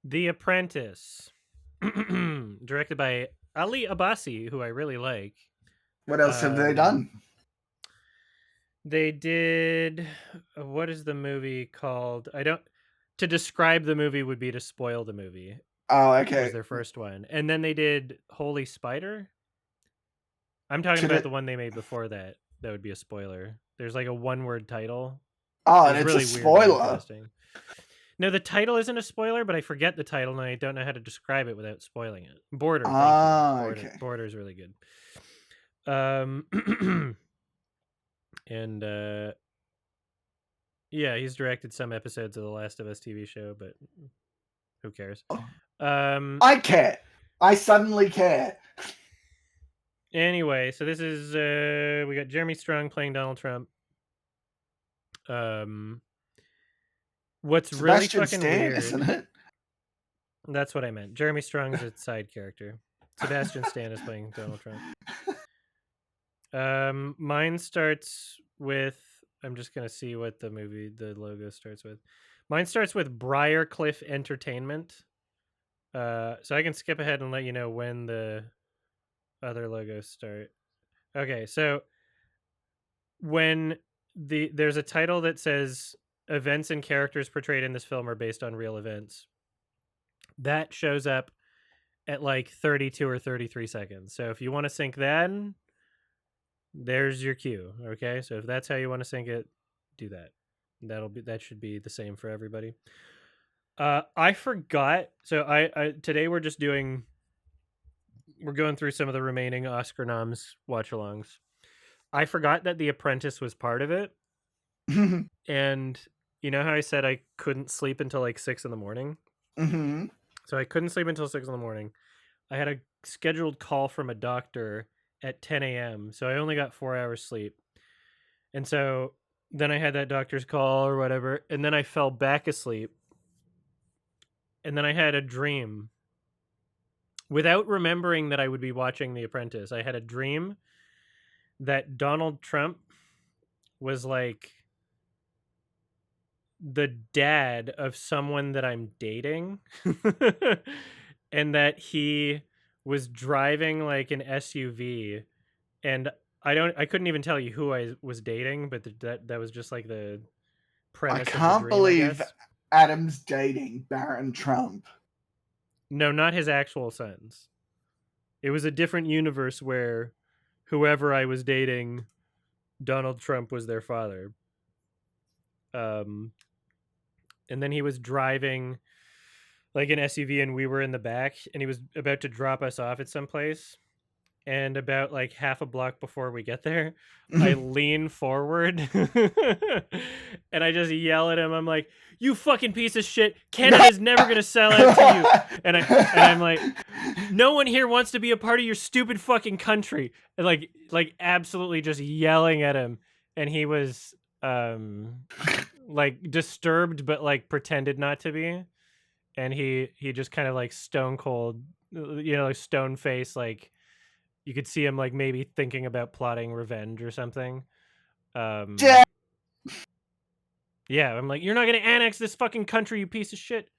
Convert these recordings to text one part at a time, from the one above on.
The Apprentice, directed by Ali Abbasi, who I really like. What else have they done? They did. What is the movie called? I don't. To describe the movie would be to spoil the movie. Oh, Was okay. their first one, and then they did Holy Spider. I'm talking about the one they made before that. That would be a spoiler. There's like a one-word title. Oh, It and was it's really a weird and spoiler. interesting. No, the title isn't a spoiler, but I forget the title and I don't know how to describe it without spoiling it. Border, thank you. Border, Okay. Border is really good. And yeah, he's directed some episodes of the Last of Us TV show, but who cares? I care. I suddenly care. Anyway, so this is we got Jeremy Strong playing Donald Trump. What's really fucking Stan, weird, isn't it? That's what I meant. Jeremy Strong's a side character. Sebastian Stan is playing Donald Trump. Mine starts with. I'm just gonna see what the logo starts with. Mine starts with Briarcliff Entertainment. So I can skip ahead and let you know when the other logos start. Okay, so when there's a title that says events and characters portrayed in this film are based on real events, that shows up at like 32 or 33 seconds. So if you want to sync that, there's your cue. Okay, so if that's how you want to sync it, do that. That should be the same for everybody. I forgot. So I today we're going through some of the remaining Oscar noms watch-alongs. I forgot that The Apprentice was part of it. And you know how I said I couldn't sleep until like 6 a.m? Mm-hmm. So I couldn't sleep until 6 a.m. I had a scheduled call from a doctor at 10 a.m. So I only got 4 hours sleep. And so then I had that doctor's call or whatever. And then I fell back asleep. And then I had a dream. Without remembering that I would be watching The Apprentice, I had a dream that Donald Trump was like the dad of someone that I'm dating. And that he was driving like an SUV, and I couldn't even tell you who I was dating, but that was just like the premise of the can't dream, believe I guess. Adam's dating Baron Trump. No, not his actual sons. It was a different universe where whoever I was dating, Donald Trump was their father. And then he was driving like an SUV and we were in the back, and he was about to drop us off at some place. And about like half a block before we get there, I lean forward and I just yell at him. I'm like, "You fucking piece of shit! Canada's never gonna sell out to you!" And I'm like, "No one here wants to be a part of your stupid fucking country." And like absolutely just yelling at him, and he was like disturbed, but like pretended not to be. And he just kind of like stone cold, like stone face, like. You could see him like maybe thinking about plotting revenge or something. Yeah, I'm like, "You're not gonna annex this fucking country, you piece of shit!"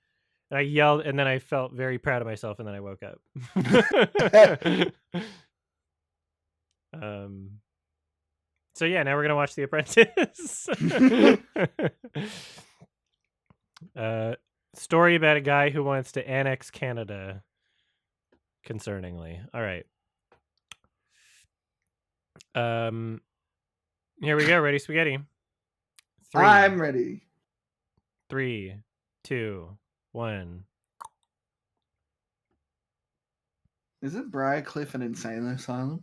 And I yelled, and then I felt very proud of myself, and then I woke up. So yeah, now we're gonna watch The Apprentice. Story about a guy who wants to annex Canada. Concerningly, all right. Here we go. Ready, spaghetti? I'm ready. 3, 2, 1. Isn't Briarcliff an insane asylum?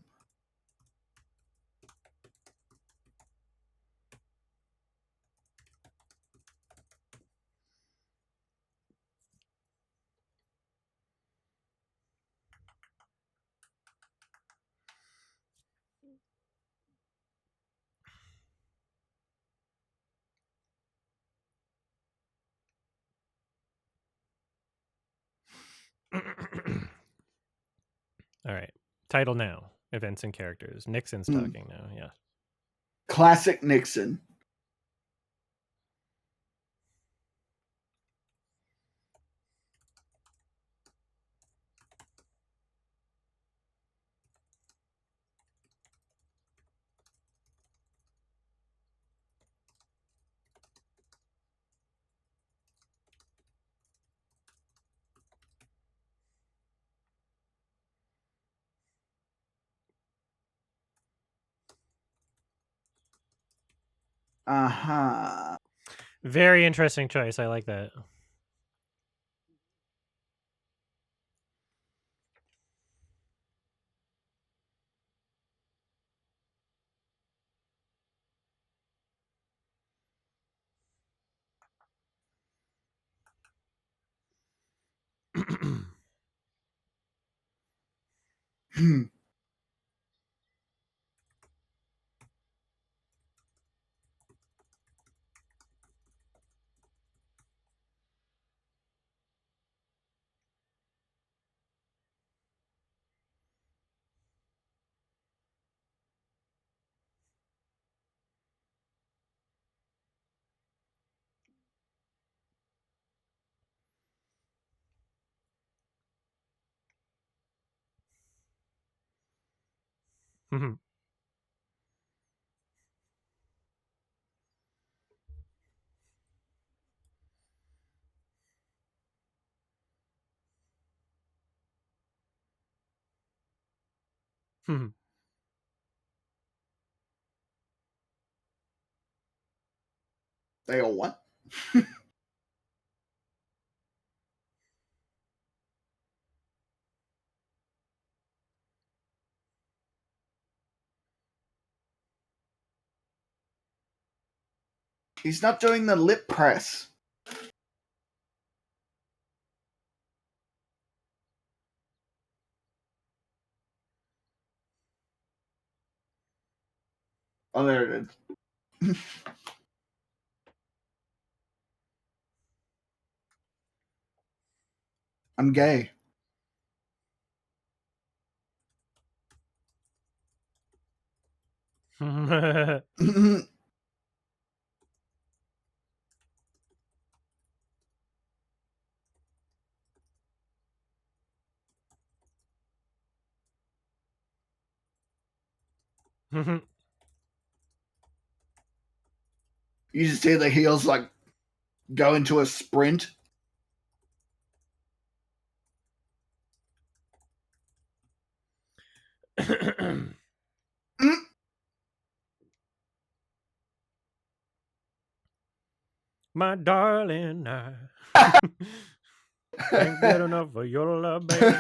All right. Title now. Events and characters. Nixon's talking now. Yeah. Classic Nixon. Uh-huh. Very interesting choice. I like that. They all what? He's not doing the lip press. Oh, there it is. I'm gay. You just see the heels like go into a sprint. My darling, I can't get enough of your love, baby.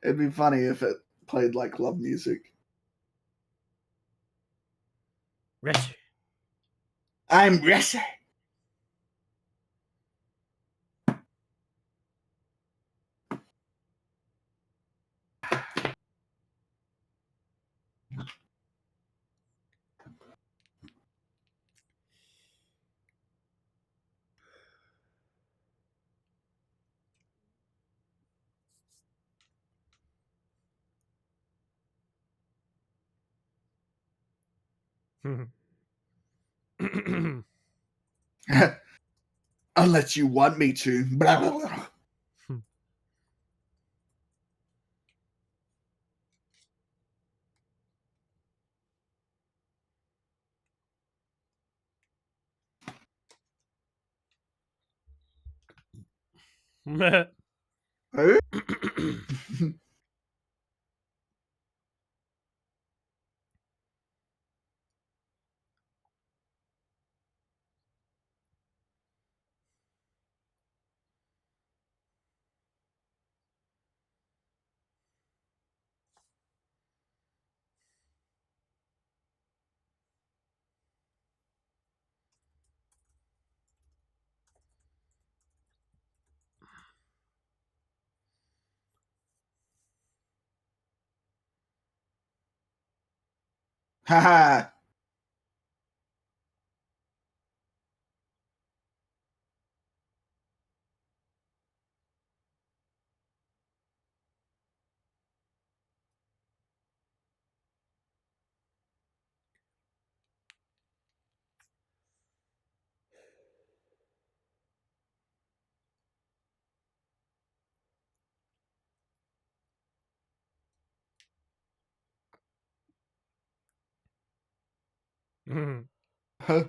It'd be funny if it played like love music. Reggie. I'm Jesse. Unless you want me to. Blah, blah, blah. Huh? Haha. Huh?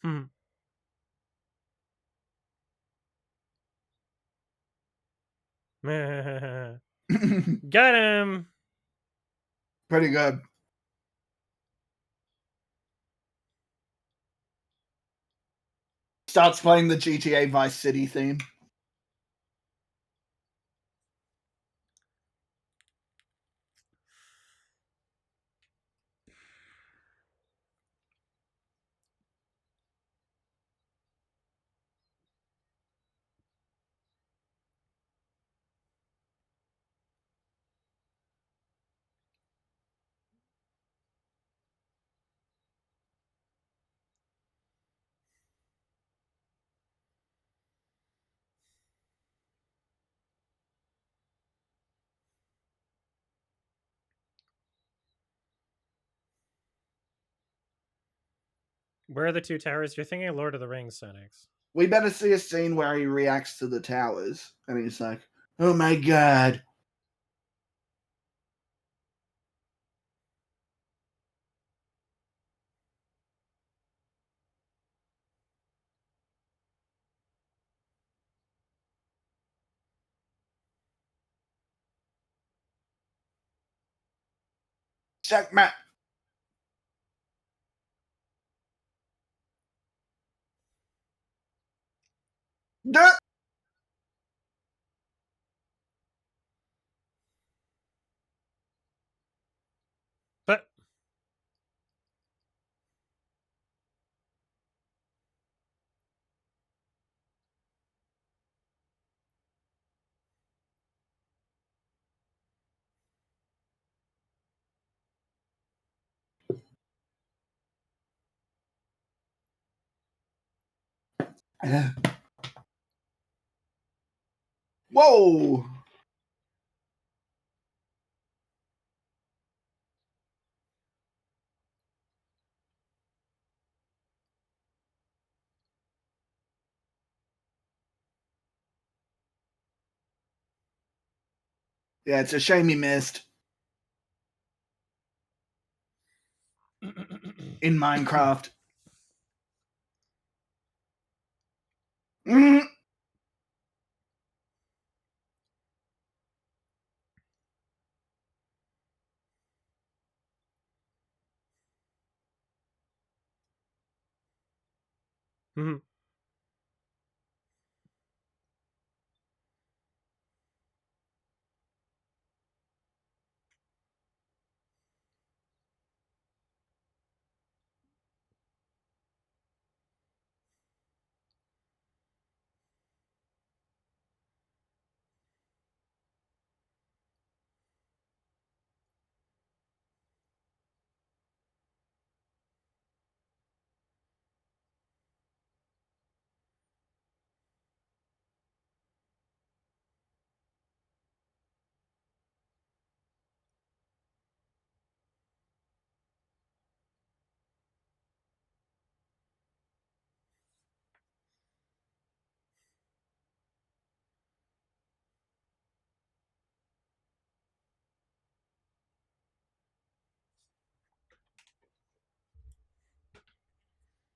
Hmm. Got him. Pretty good. Starts playing the GTA Vice City theme. Where are the two towers? You're thinking of Lord of the Rings, Sonix. We better see a scene where he reacts to the towers, and he's like, "Oh my god." Checkmate. Duh. But Whoa. Yeah, it's a shame he missed in Minecraft. Mm. Mhm.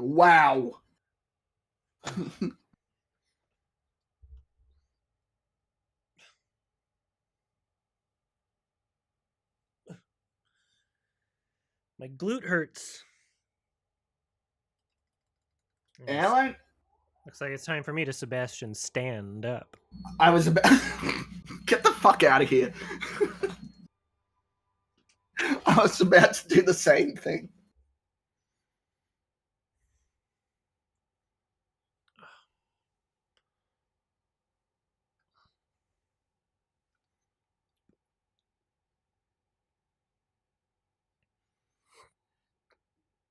Wow. My glute hurts. Yes. Alan? Looks like it's time for me to Sebastian stand up. I was about. Get the fuck out of here. I was about to do the same thing.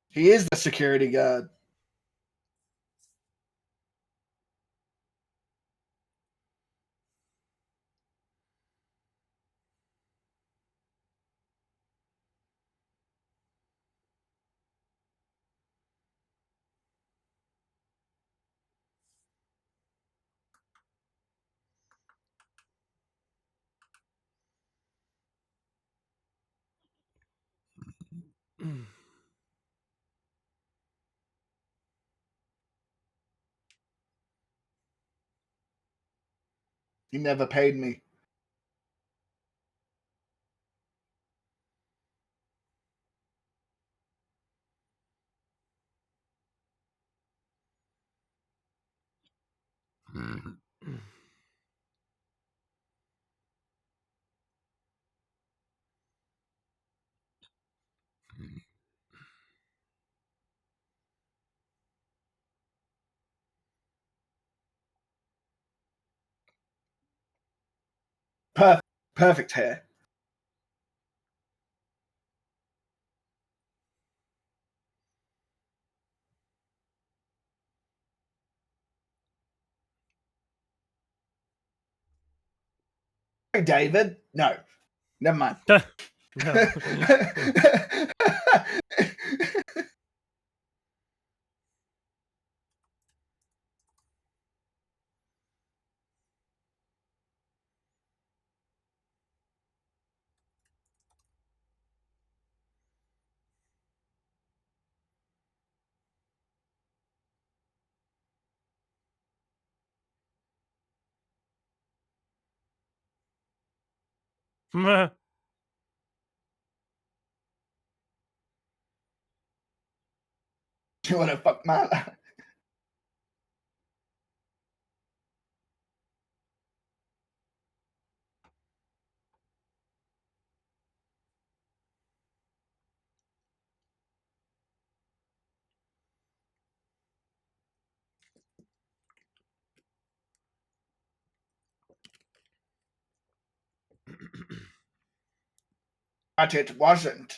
He is the security guard. You never paid me. Perfect hair. Hey, David. No. Never mind. No. You want to fuck Marla? But it wasn't.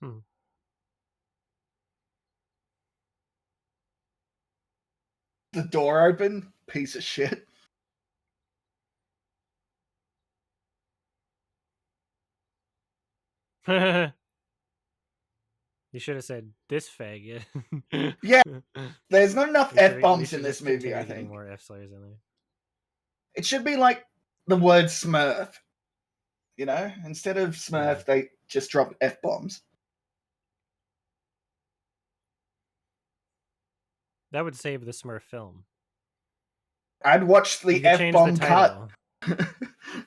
Hmm. The door open? Piece of shit. You should have said this faggot. Yeah, there's not enough F We bombs in should this just movie, I continue getting think. more F slurs in there. It should be like the word Smurf, you know? Instead of Smurf, they just drop F bombs. That would save the Smurf film. I'd watch You the could F change the bomb cut. title,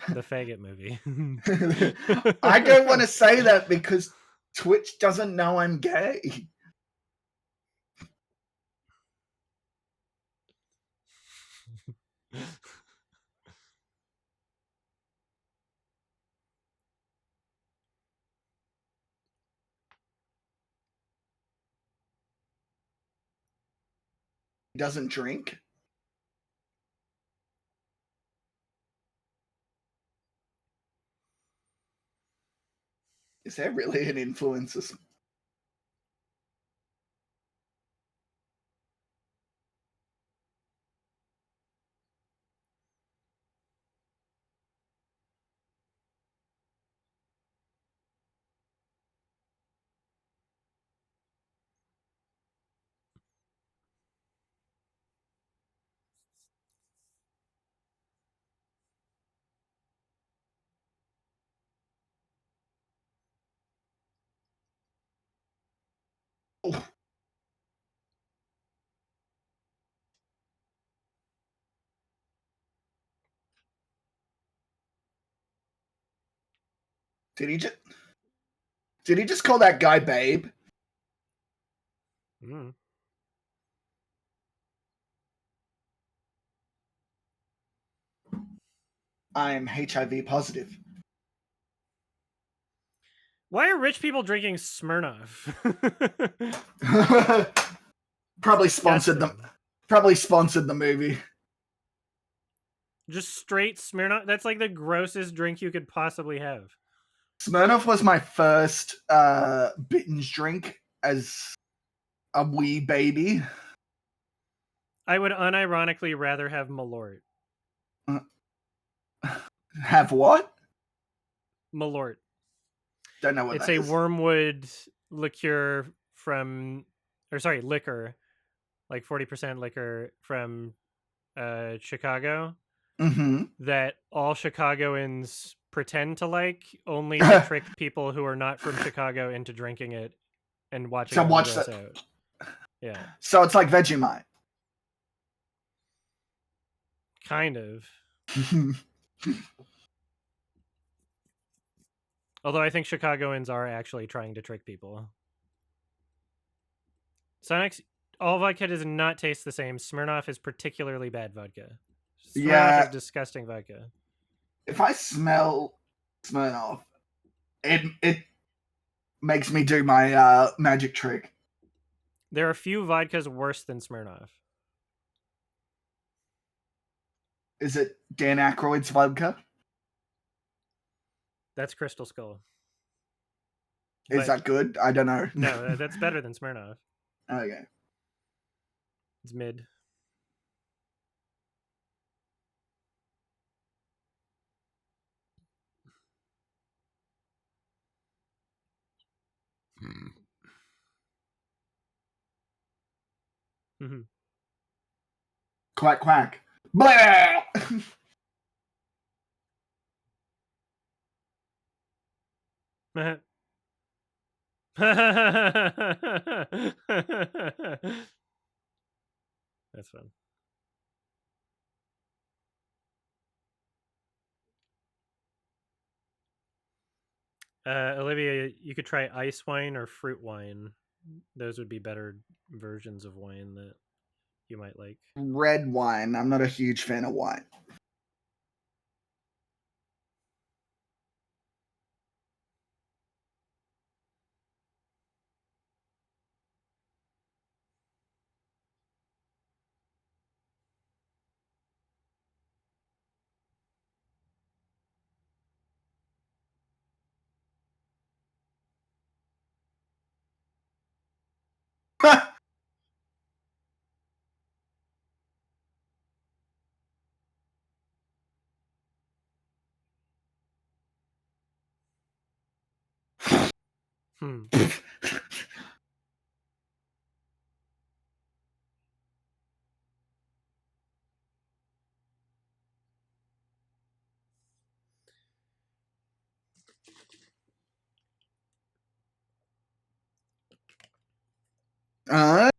the faggot movie. I don't want to say that because Twitch doesn't know I'm gay. He doesn't drink. Is there really an influencer? Did he just call that guy babe? Mm. I am HIV positive. Why are rich people drinking Smirnoff? Probably Disgusting. sponsored the movie. Just straight Smirnoff. That's like the grossest drink you could possibly have. Smirnoff was my first binge drink as a wee baby. I would unironically rather have Malort. Have what? Malort. Don't know what It's that a is. wormwood liqueur liquor, like 40% liquor from Chicago Mm-hmm. that all Chicagoans pretend to like, only to trick people who are not from Chicago into drinking it and watching So them watch gross that. out. Yeah, So it's like Vegemite. kind of. Although I think Chicagoans are actually trying to trick people. Sonic's all vodka does not taste the same. Smirnoff is particularly bad vodka. Smirnoff Yeah, is disgusting vodka. if I smell Smirnoff, it makes me do my magic trick. There are few vodkas worse than Smirnoff. Is it Dan Aykroyd's vodka? That's Crystal Skull. Is But that good? I don't know. no, that's better than Smirnoff. Okay. It's mid. Mhm. Quack quack. Blah! That's fun. Olivia, you could try ice wine or fruit wine. Those would be better versions of wine that you might like. Red wine. I'm not a huge fan of wine. Hmm. uh,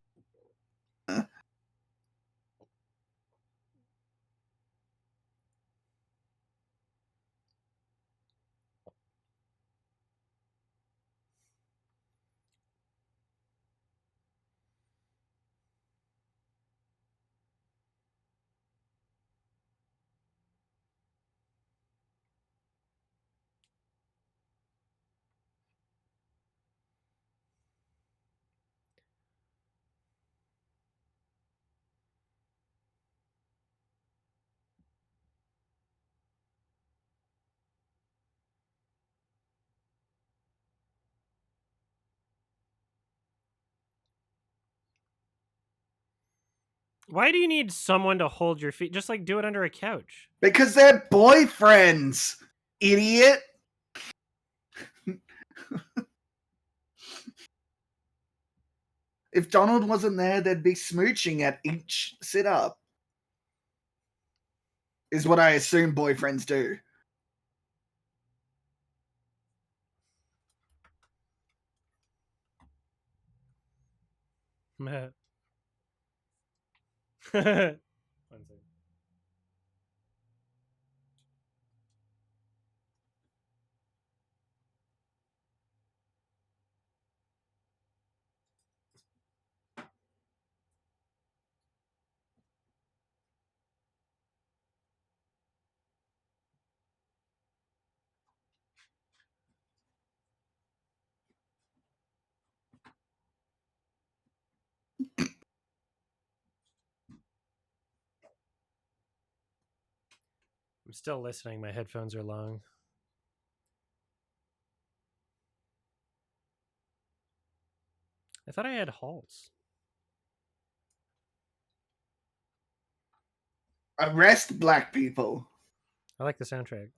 Why do you need someone to hold your feet? Just like do it under a couch. because they're boyfriends, idiot. If Donald wasn't there, they'd be smooching at each sit up. Is what I assume boyfriends do. One second. still listening. My headphones are long. I thought I had halls. Arrest black people. I like the soundtrack.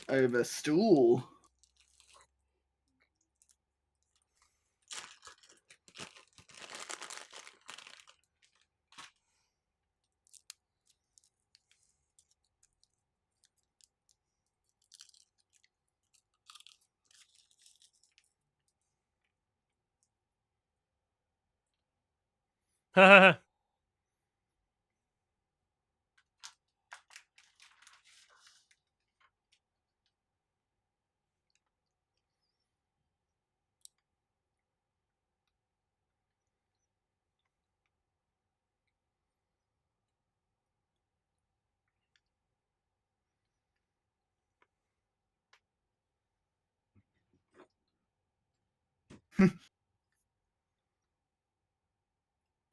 Over stool.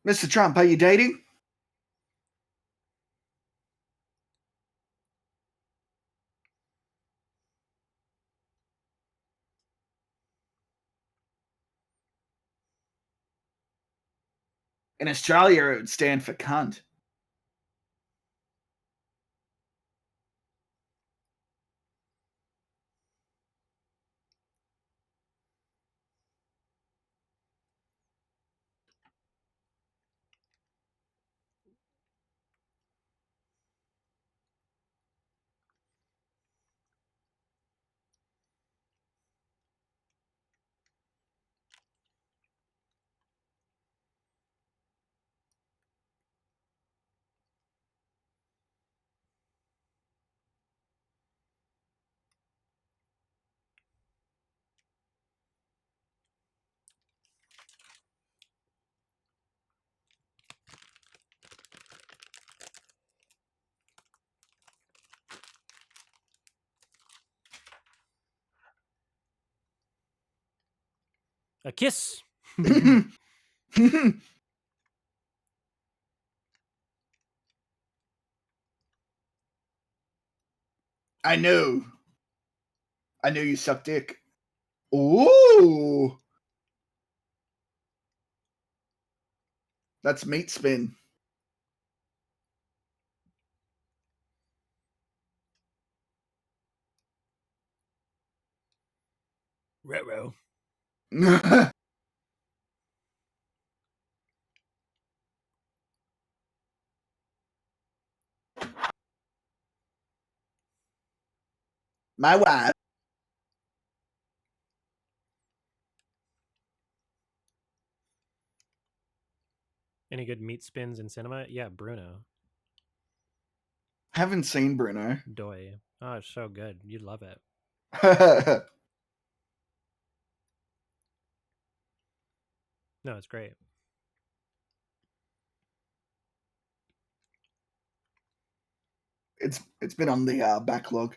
Mr. Trump, are you dating? In Australia, it would stand for cunt. A kiss. I know. I know you suck dick. Ooh. That's meat spin. Ruh-roh. My wife. Any good meat spins in cinema? Yeah, Bruno. Haven't seen Bruno. Doy. Oh, it's so good. You'd love it. No, it's great. It's been on the backlog.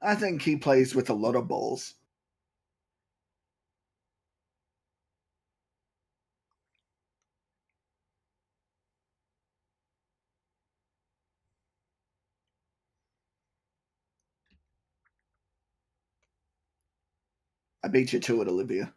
I think he plays with a lot of balls. I beat you to it, Olivia.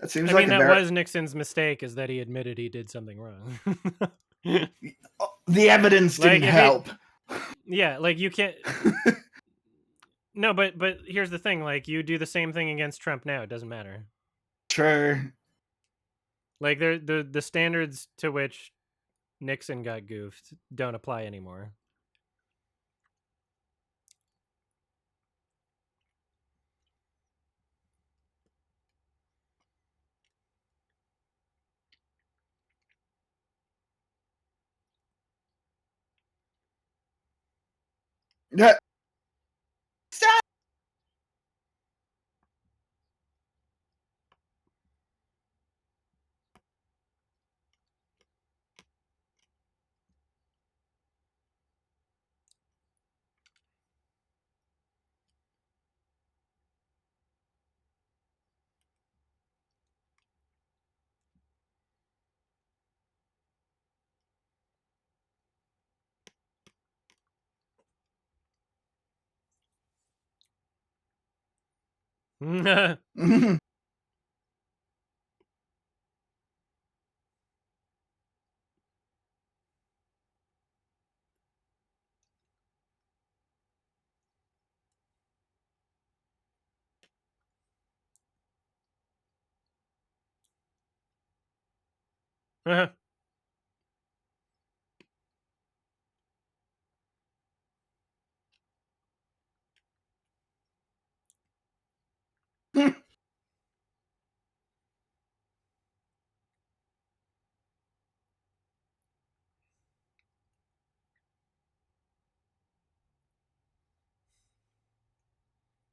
That seems I like mean, a that very. was Nixon's mistake, is that he admitted he did something wrong. The evidence Like didn't if he, help. yeah, like you can't. No, but here's the thing: like you do the same thing against Trump now, it doesn't matter. Sure. Like the standards to which Nixon got goofed don't apply anymore. Yeah. Stop.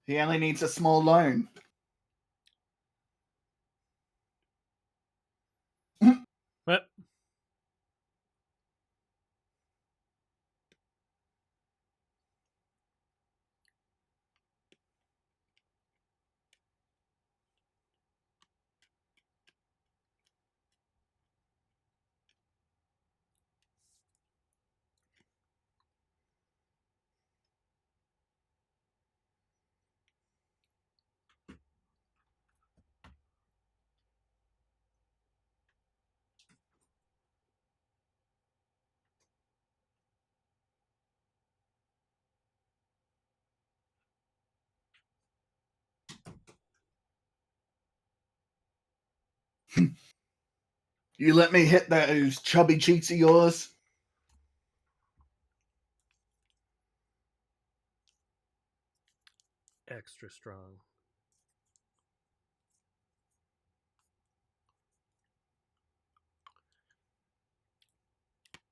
He only needs a small loan. What? You let me hit those chubby cheeks of yours. Extra strong.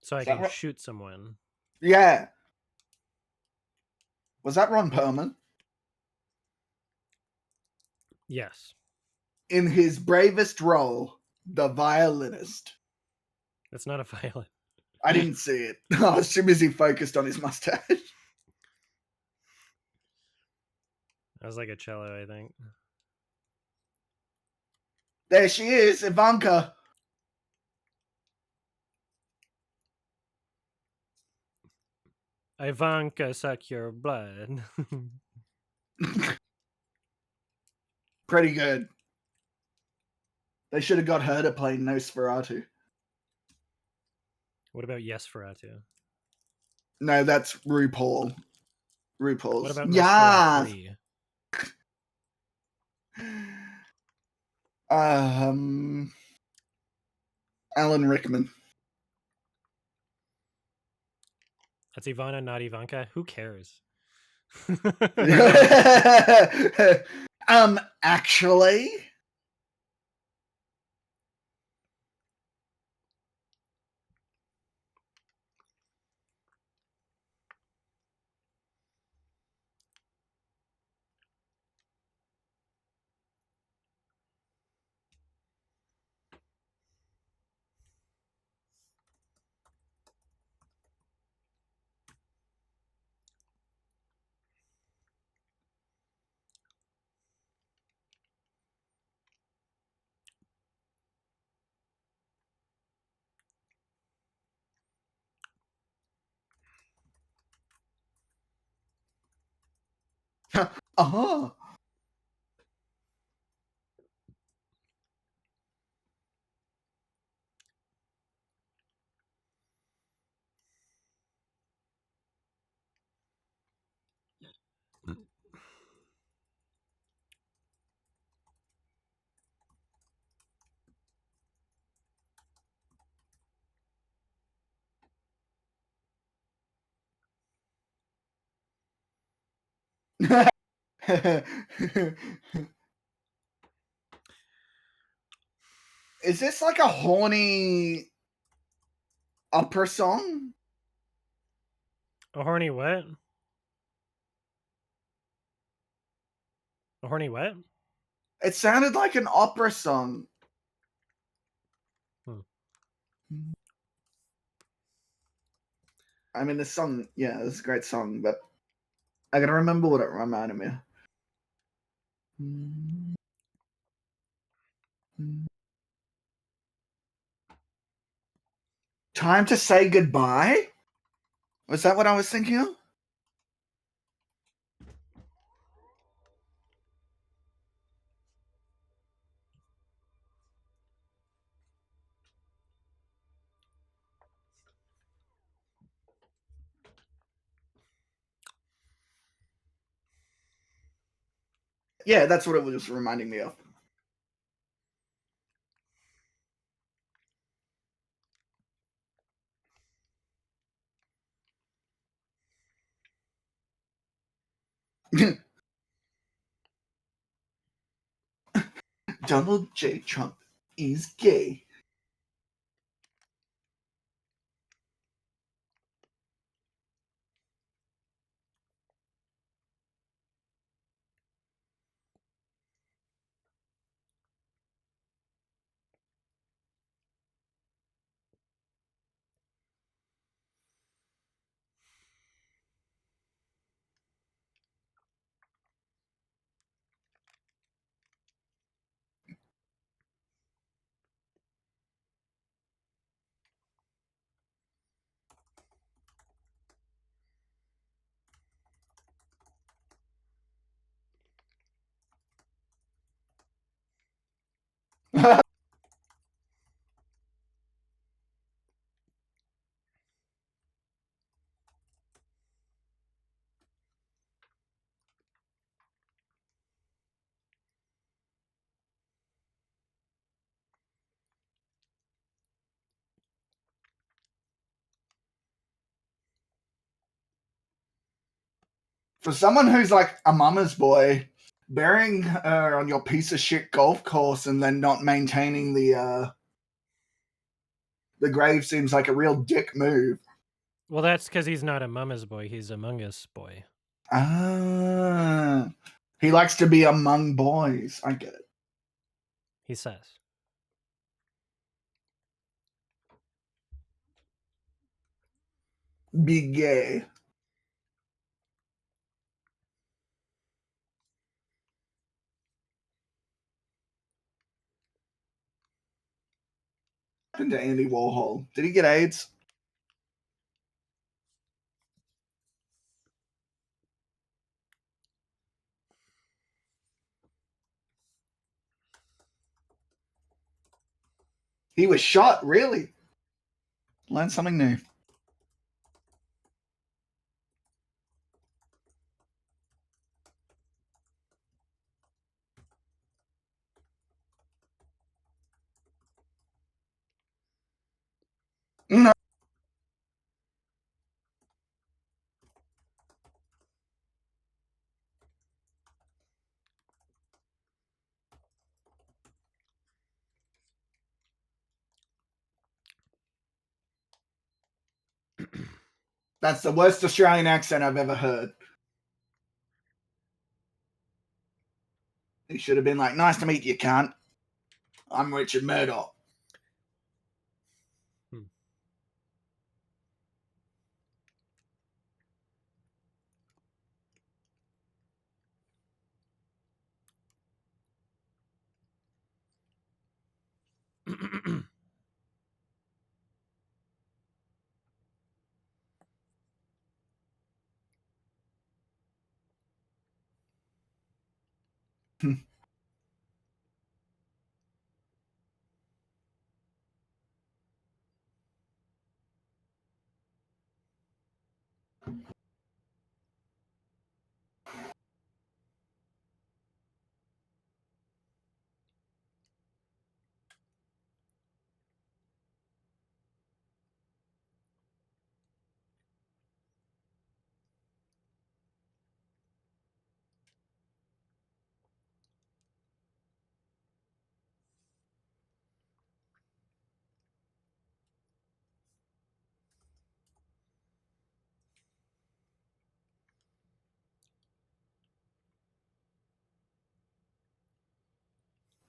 So I Is that can right? shoot someone. Yeah. Was that Ron Perlman? Yes. In his bravest role, the violinist. That's not a violin. I didn't see it. I was too busy focused on his mustache. That was like a cello, I think. There she is, Ivanka. Ivanka, suck your blood. Pretty good. They should have got her to play Nosferatu. What about Yesferatu? No, that's RuPaul. RuPaul's. What about Yeah. Nosferatu? Alan Rickman. That's Ivana, not Ivanka. Who cares? Actually. Uh-huh. Is this like a horny opera song? A horny what? A horny what? It sounded like an opera song. Hmm. I mean, this song, yeah, this is a great song, but I gotta remember what it reminded me of. Time to Say Goodbye? Was that what I was thinking of? Yeah, that's what it was reminding me of. Donald J. Trump is gay. For someone who's like a mama's boy, burying her on your piece of shit golf course and then not maintaining the grave seems like a real dick move. Well, that's because he's not a mama's boy. He's Among Us boy. Ah. He likes to be among boys. I get it. He says. Be gay. What happened to Andy Warhol? Did he get AIDS? He was shot, really? Learn something new. No. That's the worst Australian accent I've ever heard. He should have been like, nice to meet you, cunt. I'm Richard Murdoch.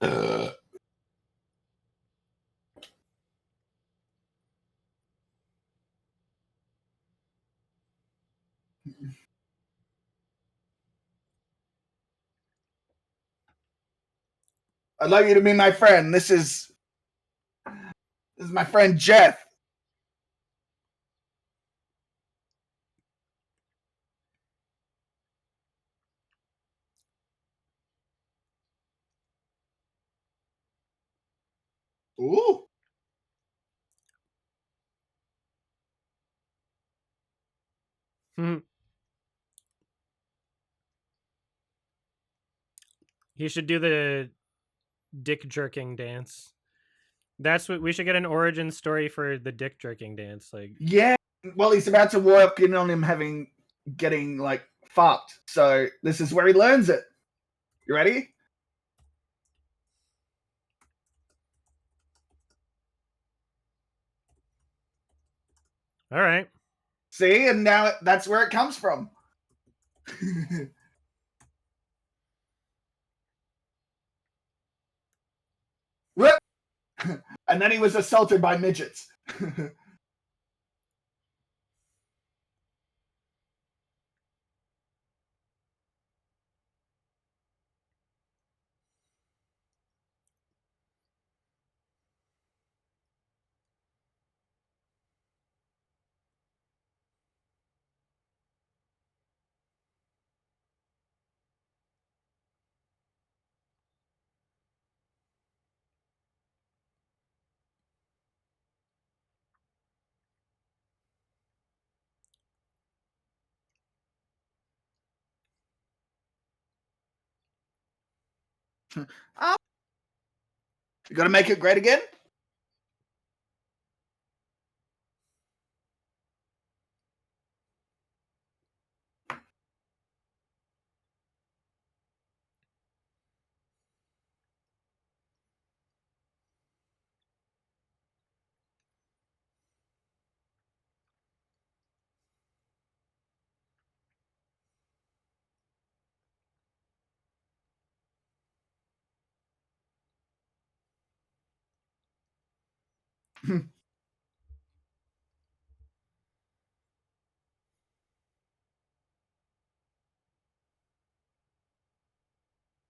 uh. I'd like you to be my friend. This is my friend Jeff. Ooh. He should do the dick jerking dance. That's what we should get an origin story for the dick jerking dance. Like, yeah, well, he's about to walk in on him getting like fucked. So this is where he learns it. You ready? all right. See, and now that's where it comes from. And then he was assaulted by midgets. Oh, you got to make it great again?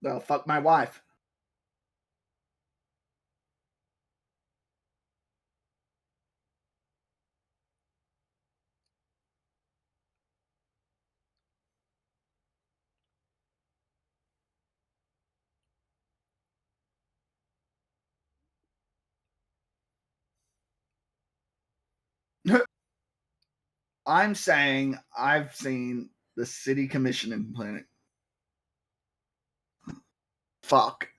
Well, fuck my wife. I'm saying I've seen the city commissioning clinic. Fuck.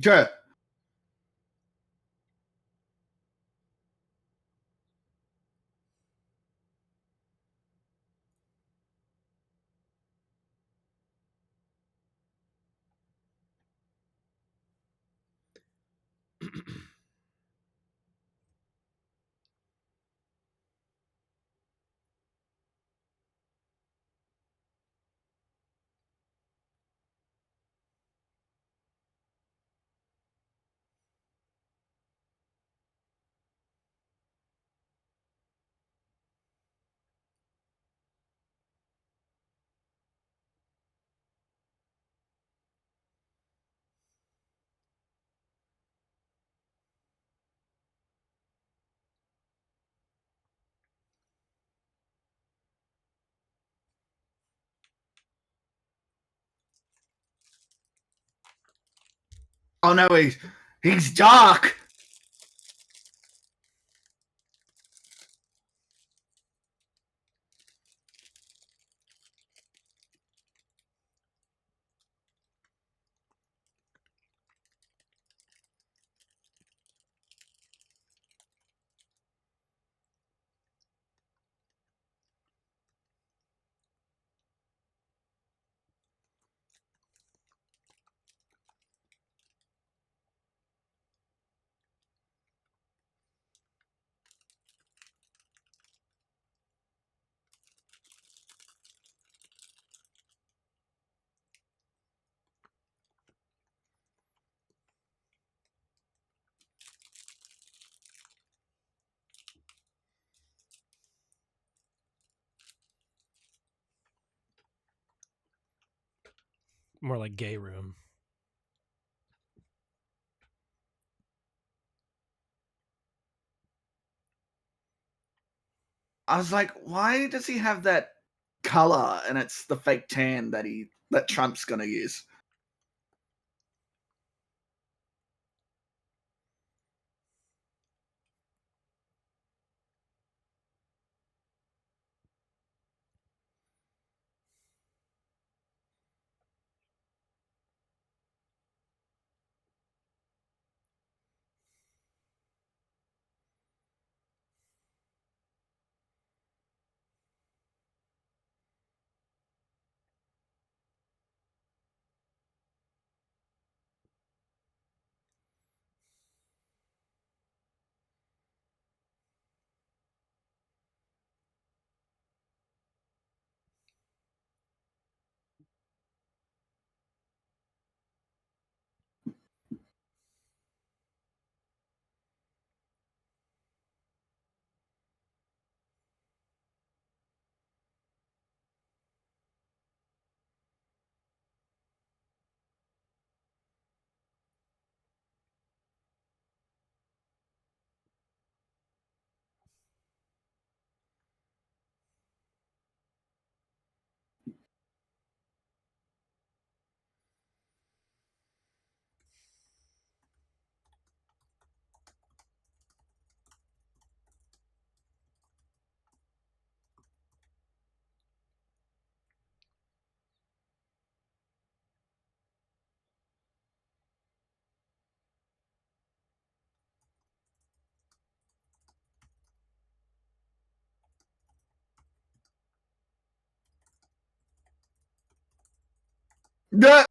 Sure. Oh no, he's dark. More like gay room. I was like, why does he have that color? And it's the fake tan that Trump's gonna use. Duh.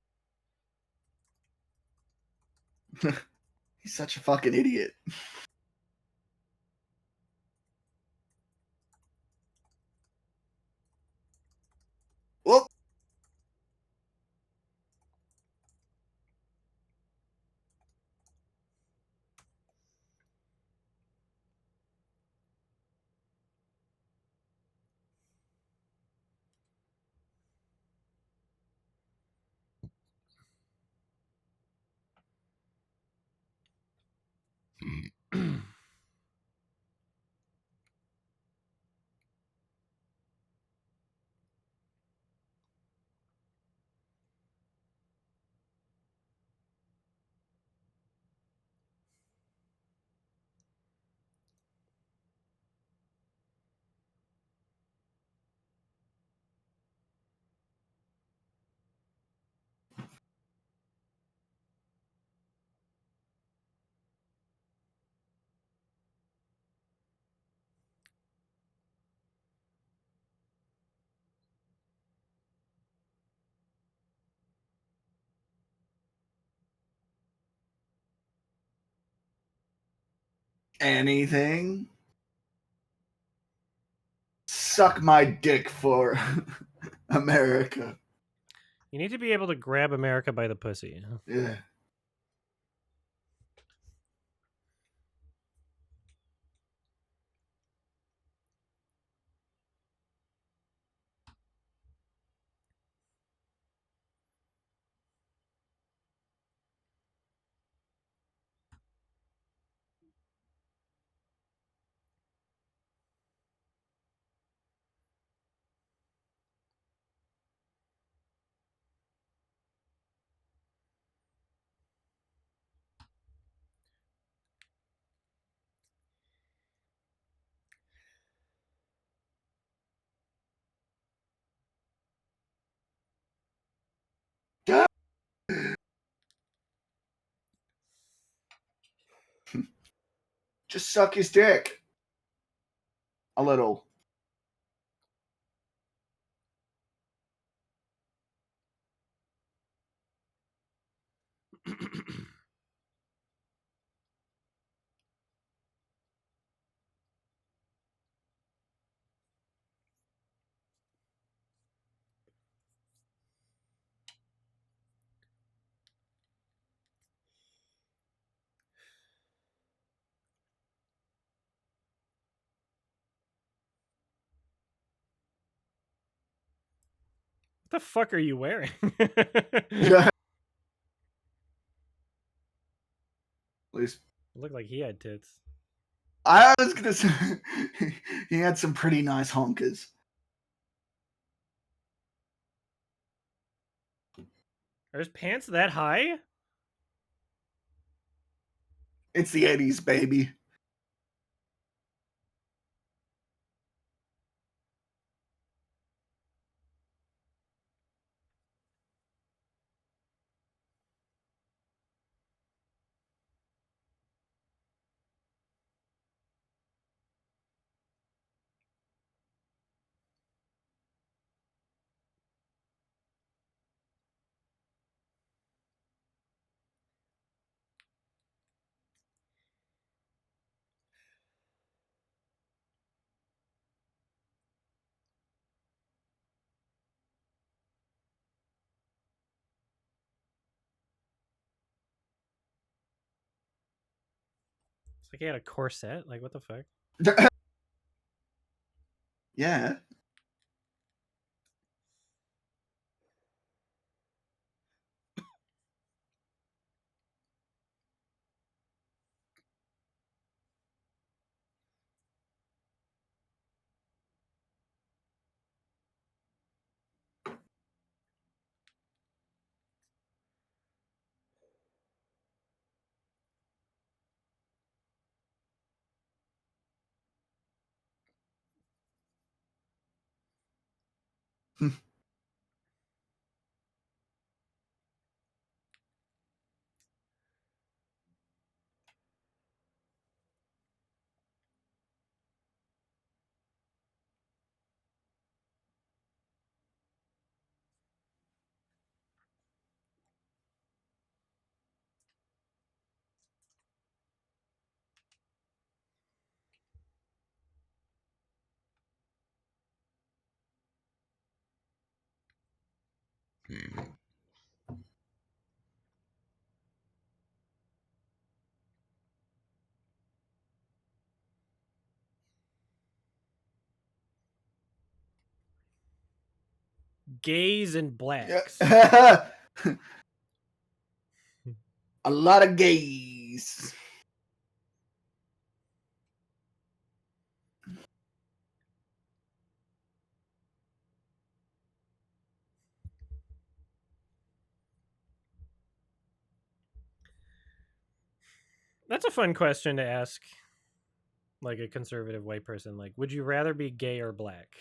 He's such a fucking idiot. Well, anything. Suck my dick for America. You need to be able to grab America by the pussy. Yeah. Just suck his dick. A little. What the fuck are you wearing? Yeah. At least It looked like he had tits. I was gonna say he had some pretty nice honkers. Are his pants that high? It's the 80s, baby. It's like he had a corset. Like, what the fuck? Yeah. Gays and blacks. A lot of gays. That's a fun question to ask, like a conservative white person. Like, would you rather be gay or black?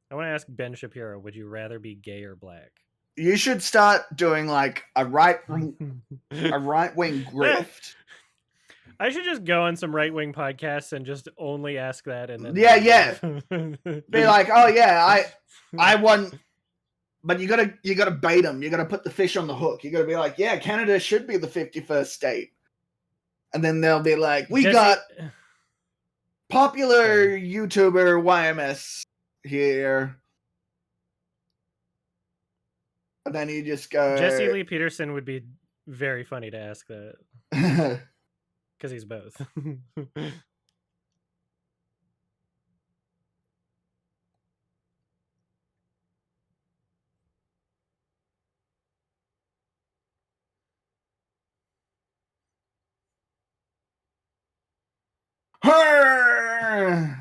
I want to ask Ben Shapiro, would you rather be gay or black? You should start doing like a right wing grift. I should just go on some right wing podcasts and just only ask that, and then Yeah. Be like, oh yeah, I won, but you gotta bait them. You gotta put the fish on the hook. You gotta be like, yeah, Canada should be the 51st state, and then they'll be like, we got popular YouTuber YMS here. And then you just go. Jesse Lee Peterson would be very funny to ask that. Because he's both. Her!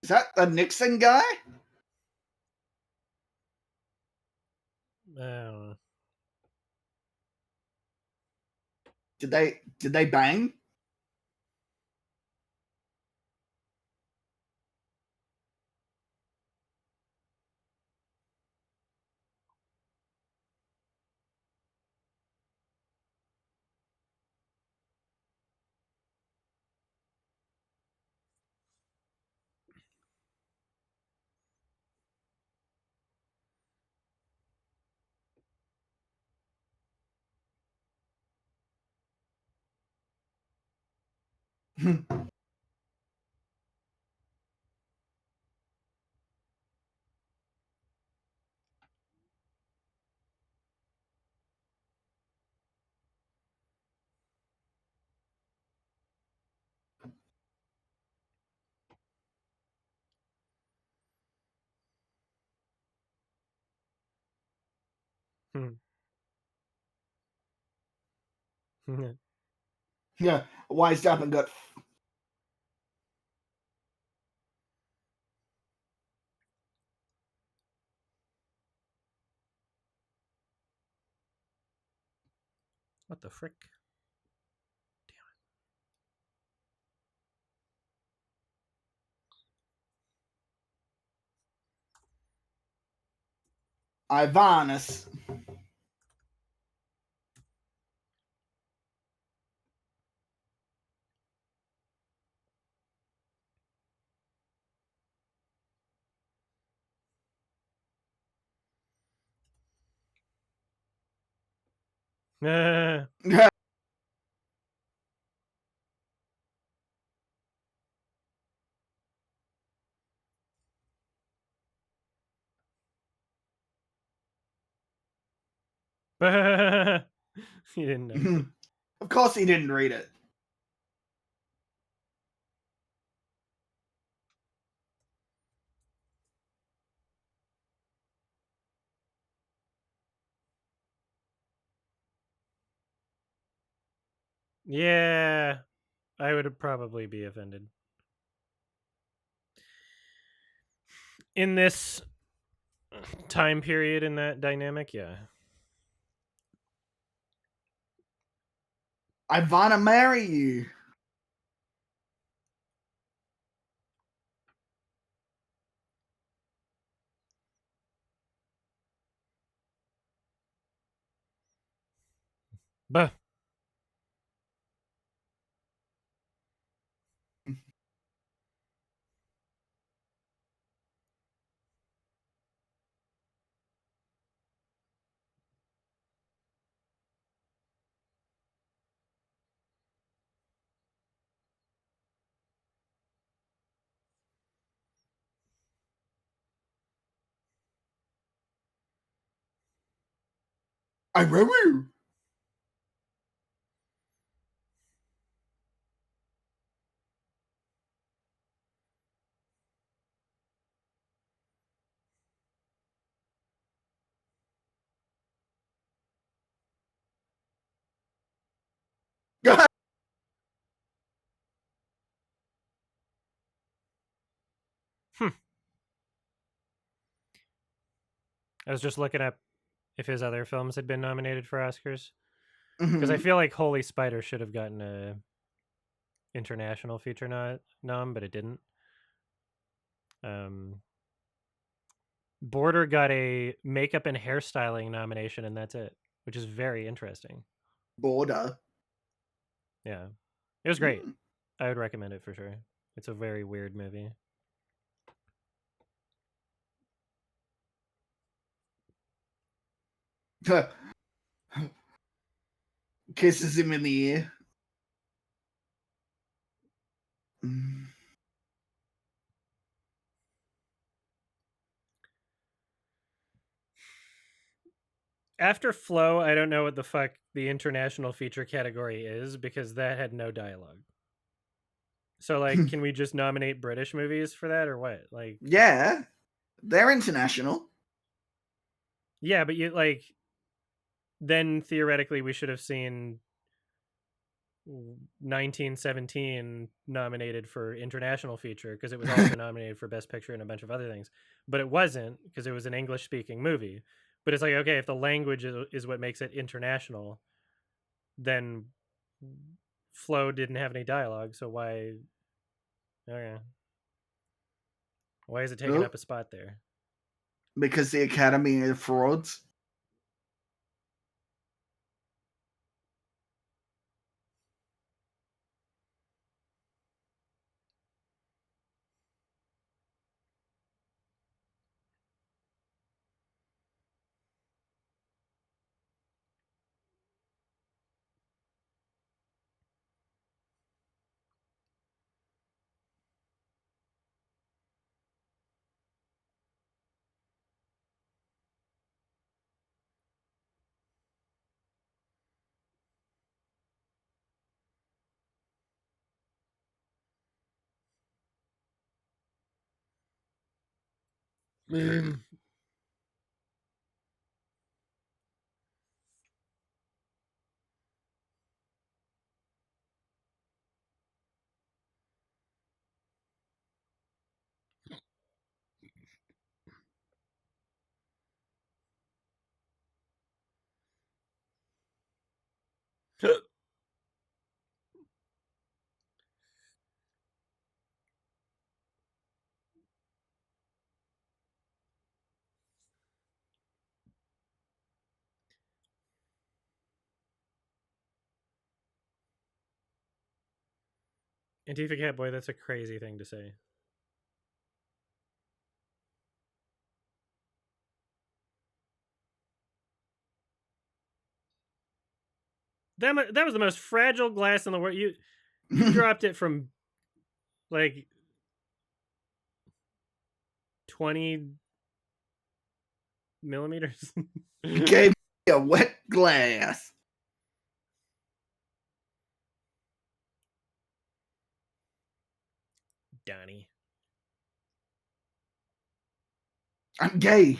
Is that the Nixon guy? I don't know. Did they bang? Yeah, wised up and got. What the frick? Ivanus. Damn it. He didn't know. Of course he didn't read it. Yeah. I would probably be offended. In this time period, in that dynamic, yeah. I wanna marry you. But I will you. I was just looking up if his other films had been nominated for Oscars, because I Mhm. feel like Holy Spider should have gotten a international feature nom, but it didn't. Border got a makeup and hairstyling nomination, and that's it, which is very interesting. Border. Yeah, it was great. Mm. I would recommend it for sure. It's a very weird movie. Kisses him in the ear. Mm. After Flow, I don't know what the fuck the international feature category is, because that had no dialogue. So, like, can we just nominate British movies for that, or what? Like, Yeah, they're international. yeah, but you like then theoretically we should have seen 1917 nominated for international feature, because it was also nominated for best picture and a bunch of other things, but it wasn't because it was an English speaking movie. But it's like, okay, if the language is what makes it international, then Flow didn't have any dialogue, so why? Okay, why is it taking Oh, up a spot there? because the Academy are frauds. Antifa Catboy, that's a crazy thing to say. That was the most fragile glass in the world. You dropped it from like 20 millimeters. Gave me a wet glass. Donnie. I'm gay.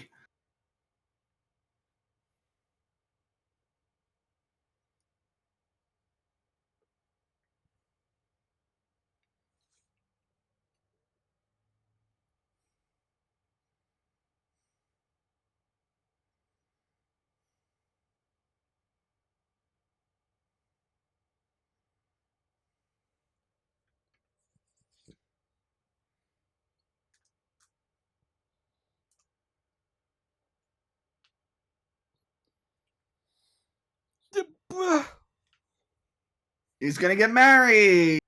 He's gonna get married.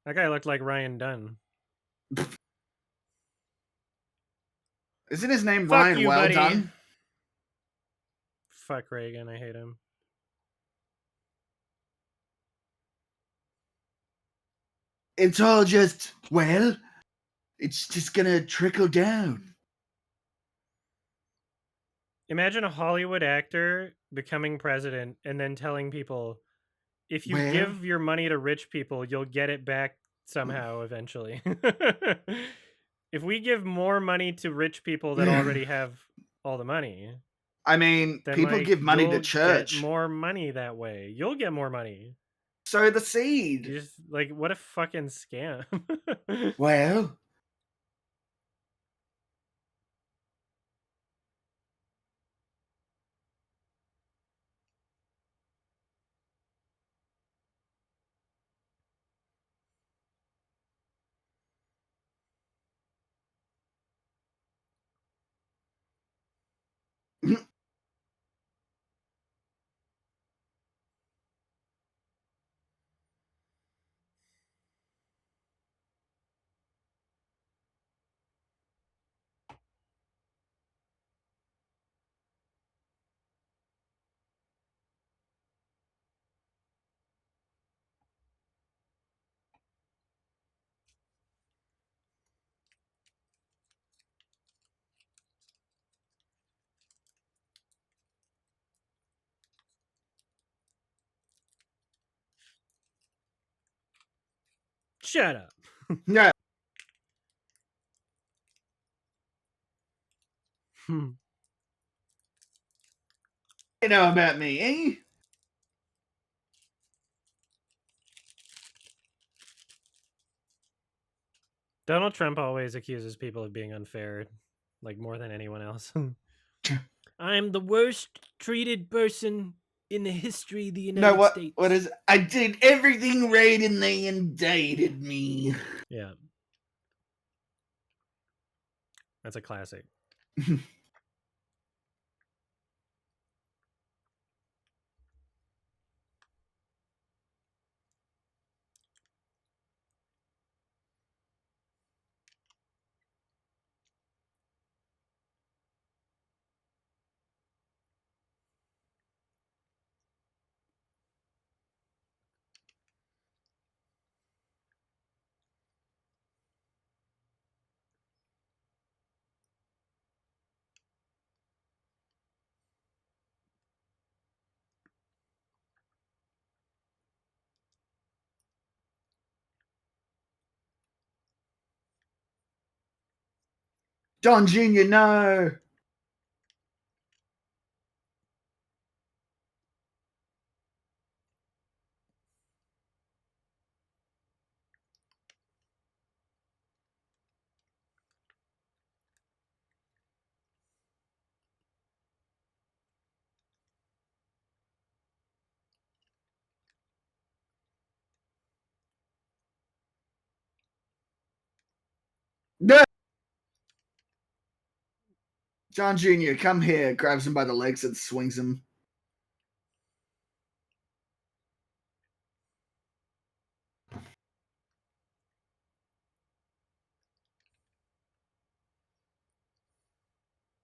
That guy looked like Ryan Dunn. Isn't his name Fuck Ryan you, Well buddy. Done? Fuck Reagan. I hate him. It's all just, well, it's just gonna trickle down. Imagine a Hollywood actor becoming president and then telling people, if you Well, give your money to rich people, you'll get it back somehow eventually. If we give more money to rich people that already have all the money, I mean, then people like give money to you'll get church. more money that way. You'll get more money. Sow the seed. You just like, what a fucking scam. Well, Shut up. yeah. You know about me, eh? Donald Trump always accuses people of being unfair, like more than anyone else. I'm the worst treated person in the history of the No, United States. what is? I did everything right, and they indicted me. Yeah. That's a classic. Don Jr., no. No. John Jr., come here, grabs him by the legs and swings him.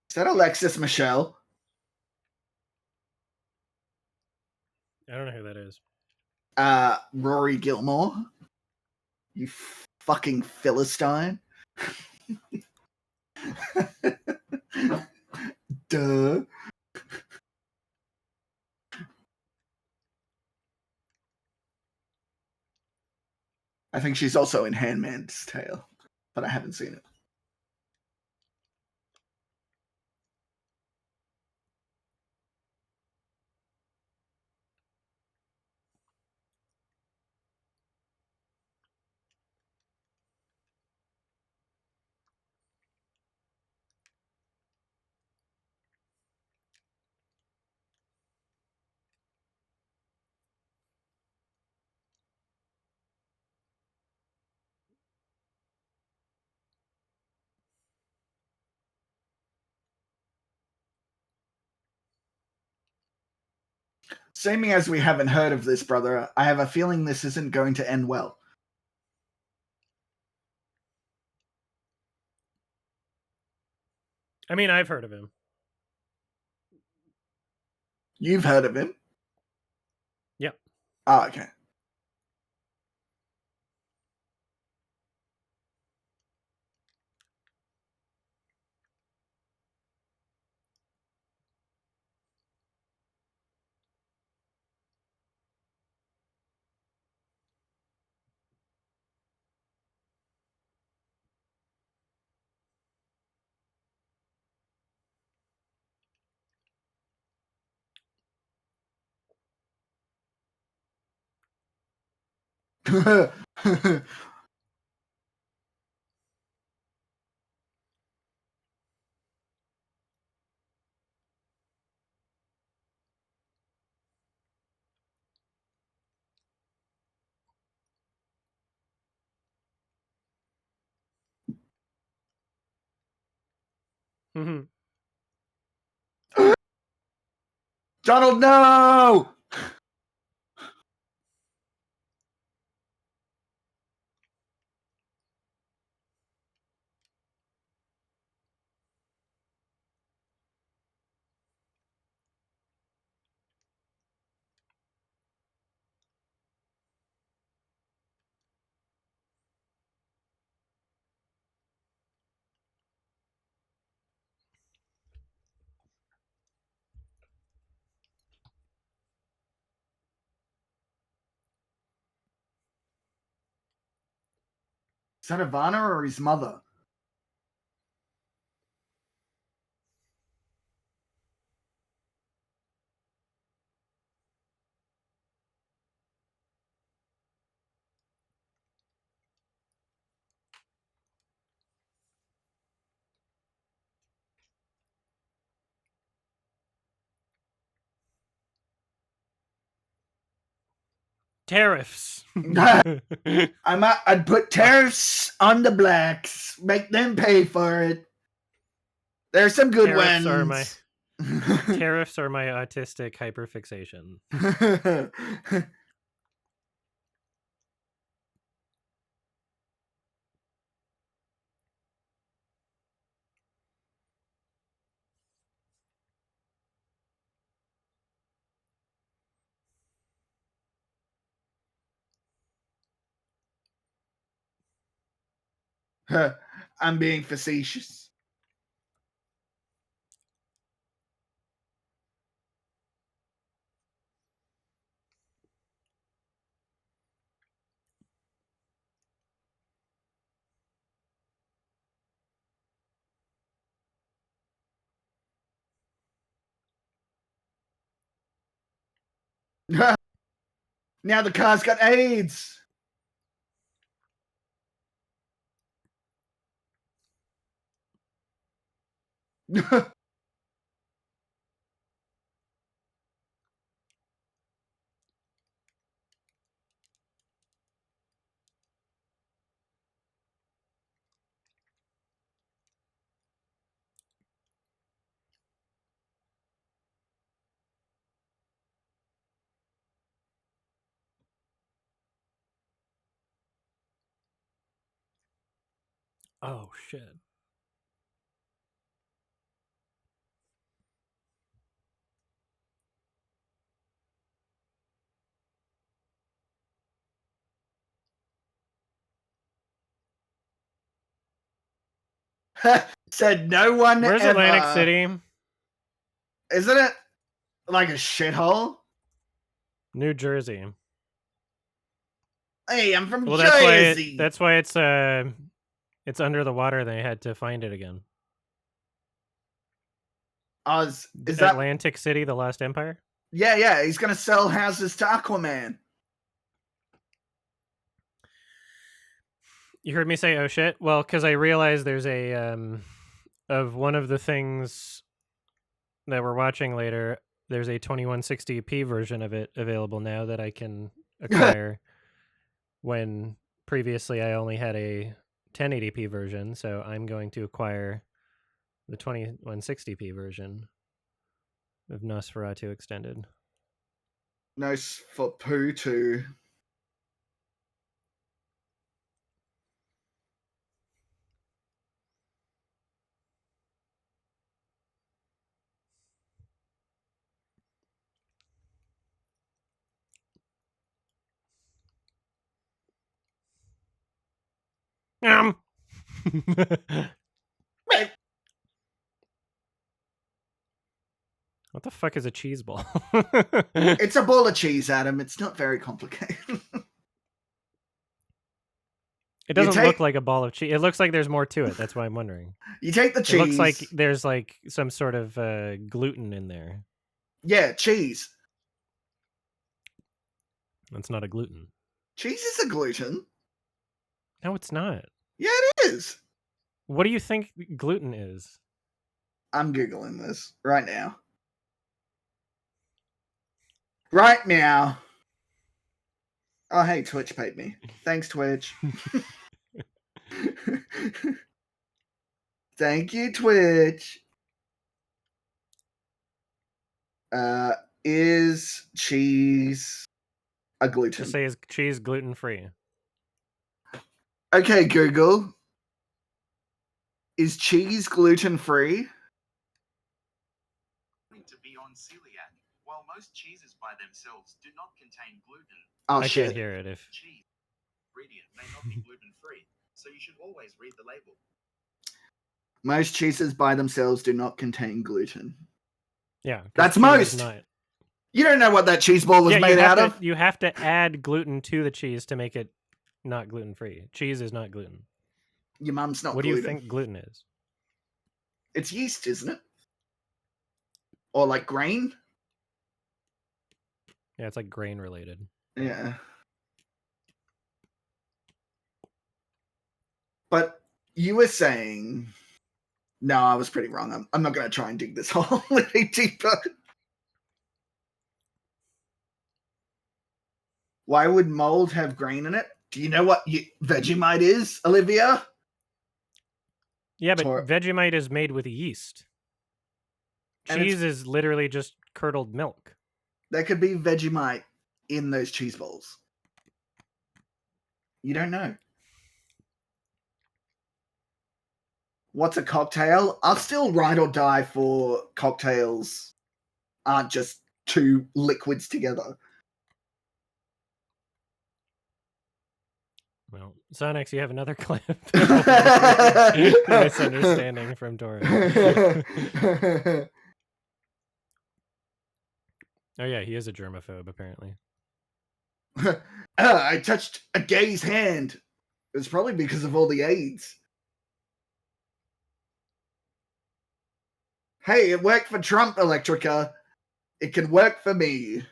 Is that Alexis Michelle? I don't know who that is. Rory Gilmore? You fucking Philistine. Duh. I think she's also in Handmaid's Tale, but I haven't seen it. seeming as we haven't heard of this brother, I have a feeling this isn't going to end well. I mean, I've heard of him. You've heard of him? Yep. Oh, okay. Mhm. Donald, no! Is that Ivana or his mother? Tariffs. I'd put tariffs on the blacks, make them pay for it. There's some good Tariffs ones. Tariffs are my autistic hyperfixation. I'm being facetious. Now the car's got AIDS. Oh shit. Said no one Where's ever. Atlantic City? Isn't it like a shithole? New Jersey. Hey, I'm from Well, Jersey. that's why it's under the water. They had to find it again. Is that Atlantic City, the Lost Empire? Yeah. He's gonna sell houses to Aquaman. You heard me say, "Oh shit." Well, because I realized there's a of one of the things that we're watching later. There's a 2160p version of it available now that I can acquire. When previously I only had a 1080p version, so I'm going to acquire the 2160p version of Nosferatu Extended. No for poo too. What the fuck is a cheese ball? It's a ball of cheese, Adam. It's not very complicated. It doesn't look like a ball of cheese. It looks like there's more to it. That's why I'm wondering. You take the cheese. It looks like there's like some sort of gluten in there. Yeah, cheese. That's not a gluten. Cheese is a gluten. No, it's not. Yeah, it is. What do you think gluten is? I'm Googling this right now. Right now. Oh, hey, Twitch paid me. Thanks, Twitch. Thank you, Twitch. Is cheese a gluten? Just say is cheese gluten free? Okay, Google. Is cheese gluten free? To be on celiac, while most cheeses by themselves do not contain gluten. Oh, I shit. can't hear it if cheese ingredient may not be gluten free, so you should always read the label. Most cheeses by themselves do not contain gluten. Yeah, that's most. You don't know what that cheese ball was made out of. You have to add gluten to the cheese to make it not gluten free. Cheese is not gluten. Your mum's not What gluten. do you think gluten is? It's yeast, isn't it? Or like grain? Yeah, it's like grain related. Yeah. But you were saying... No, I was pretty wrong. I'm not going to try and dig this hole any deeper. Why would mold have grain in it? Do you know what Vegemite is, Olivia? Yeah, but Vegemite is made with yeast. Cheese is literally just curdled milk. There could be Vegemite in those cheese balls. You don't know. What's a cocktail? I'll still ride or die for cocktails aren't just two liquids together. Well, Sonex, you have another clip. Misunderstanding from Dora. Oh yeah, he is a germaphobe, apparently. I touched a gay's hand. It was probably because of all the AIDS. Hey, it worked for Trump, Electrica. It can work for me.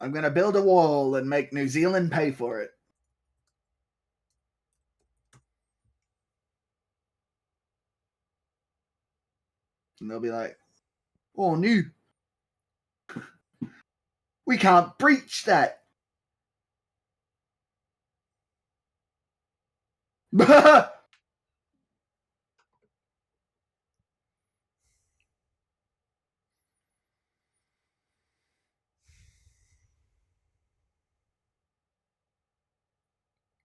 I'm going to build a wall and make New Zealand pay for it. And they'll be like, oh, no. We can't breach that.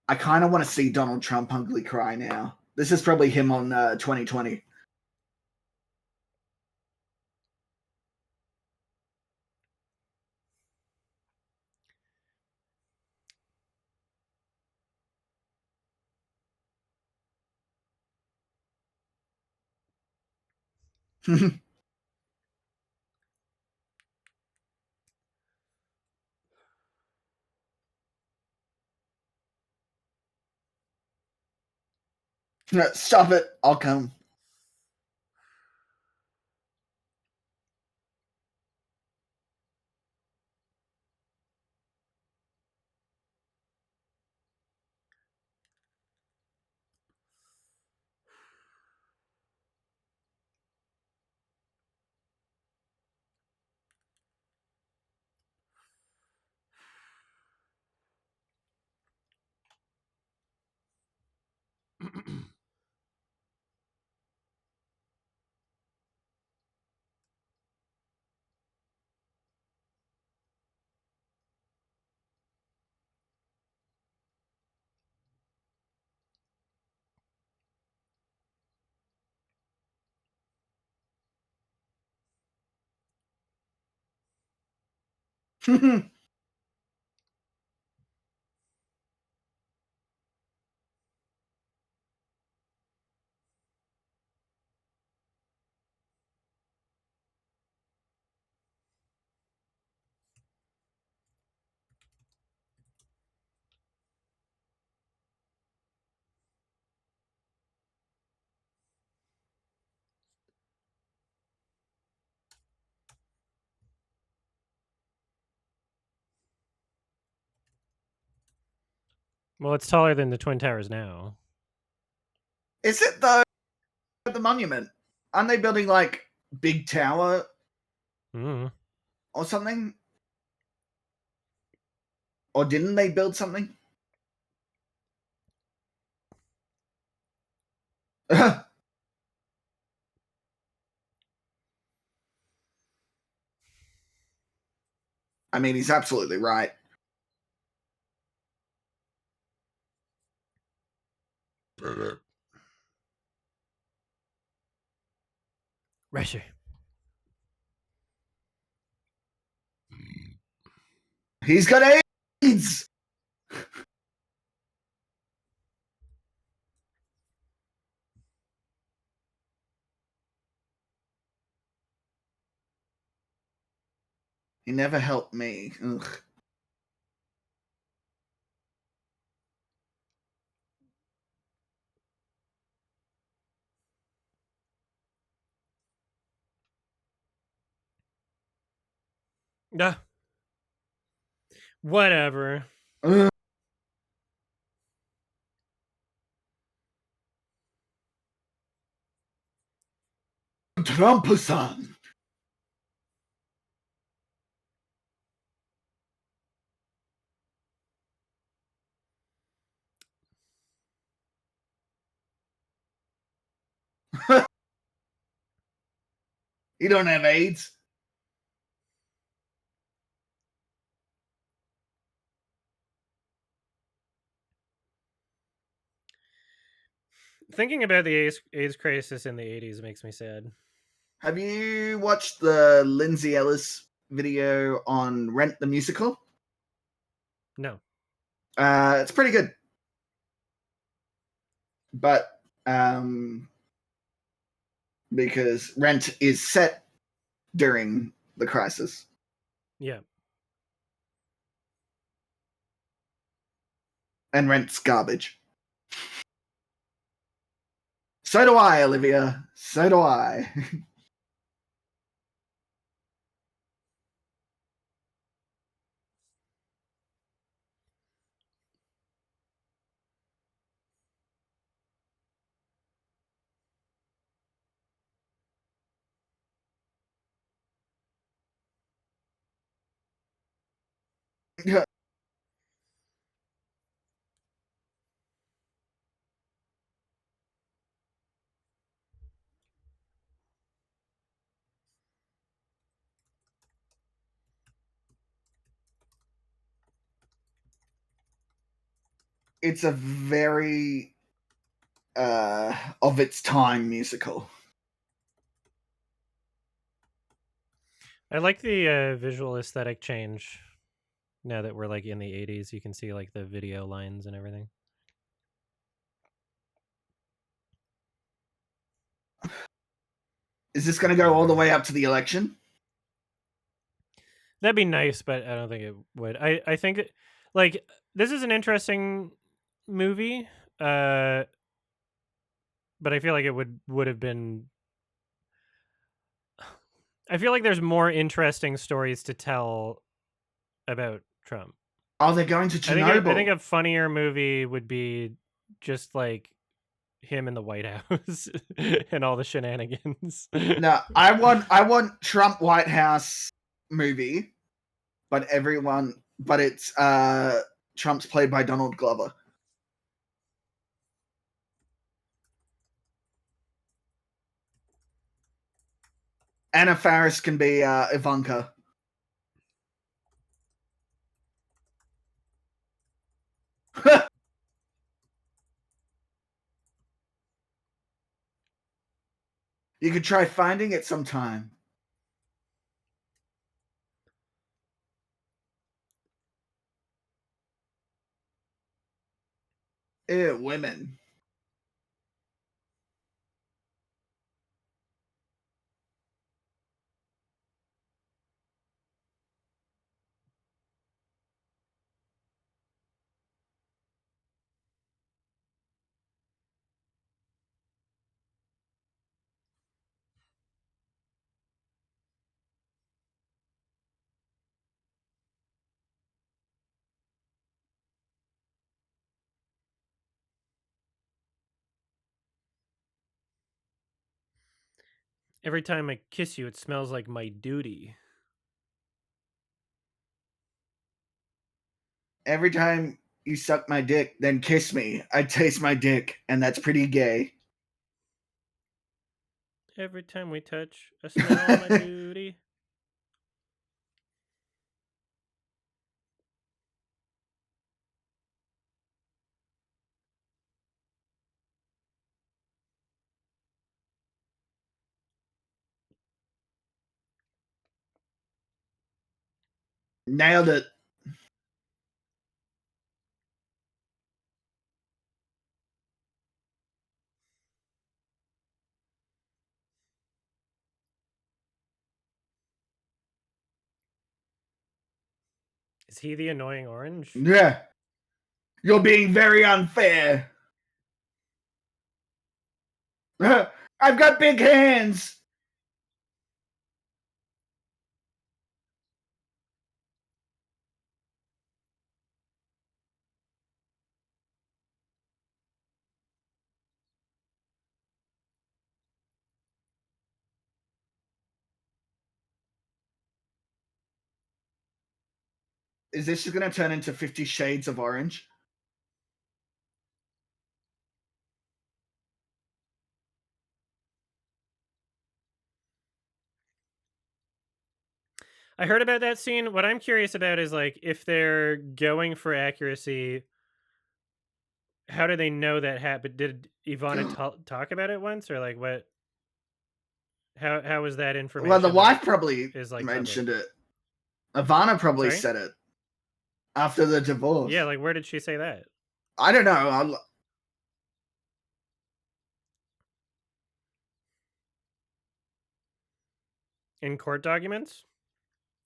I kind of want to see Donald Trump ugly cry now. This is probably him on 2020. No, stop it. I'll come. Well, it's taller than the Twin Towers now. Is it though? The monument? Aren't they building like big tower Mm. or something? Or didn't they build something? I mean, he's absolutely right. Russia. He's got AIDS. He never helped me. Ugh. Whatever. Ugh. Trump-san. You don't have AIDS. Thinking about the AIDS crisis in the 80s makes me sad. Have you watched the Lindsay Ellis video on Rent the Musical? No. It's pretty good. But because Rent is set during the crisis. Yeah. And Rent's garbage. So do I, Olivia. So do I. It's a very of its time musical. I like the visual aesthetic change. Now that we're like in the 80s, you can see like the video lines and everything. Is this going to go all the way up to the election? That'd be nice, but I don't think it would. I think like this is an interesting movie, but I feel like it would have been. I feel like there's more interesting stories to tell about Trump. Oh, they're going to Chernobyl. I think a funnier movie would be just like him in the White House and all the shenanigans. No, I want Trump White House movie, but it's Trump's played by Donald Glover. Anna Faris can be Ivanka. You could try finding it sometime. Ew, women. Every time I kiss you, it smells like my duty. Every time you suck my dick, then kiss me. I taste my dick, and that's pretty gay. Every time we touch, I smell my duty. Nailed it. Is he the annoying orange? Yeah. You're being very unfair. I've got big hands. Is this just going to turn into 50 Shades of Orange? I heard about that scene. What I'm curious about is like if they're going for accuracy, how do they know that happened? Did Ivana talk about it once, or like what? How was that information? Well, the wife probably is like mentioned public? it. Ivana probably Sorry? said it after the divorce. Yeah, like where did she say that? I don't know. In court documents?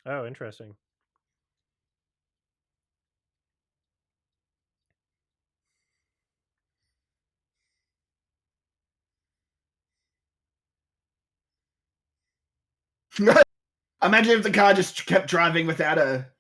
Oh, interesting. Imagine if the car just kept driving without her.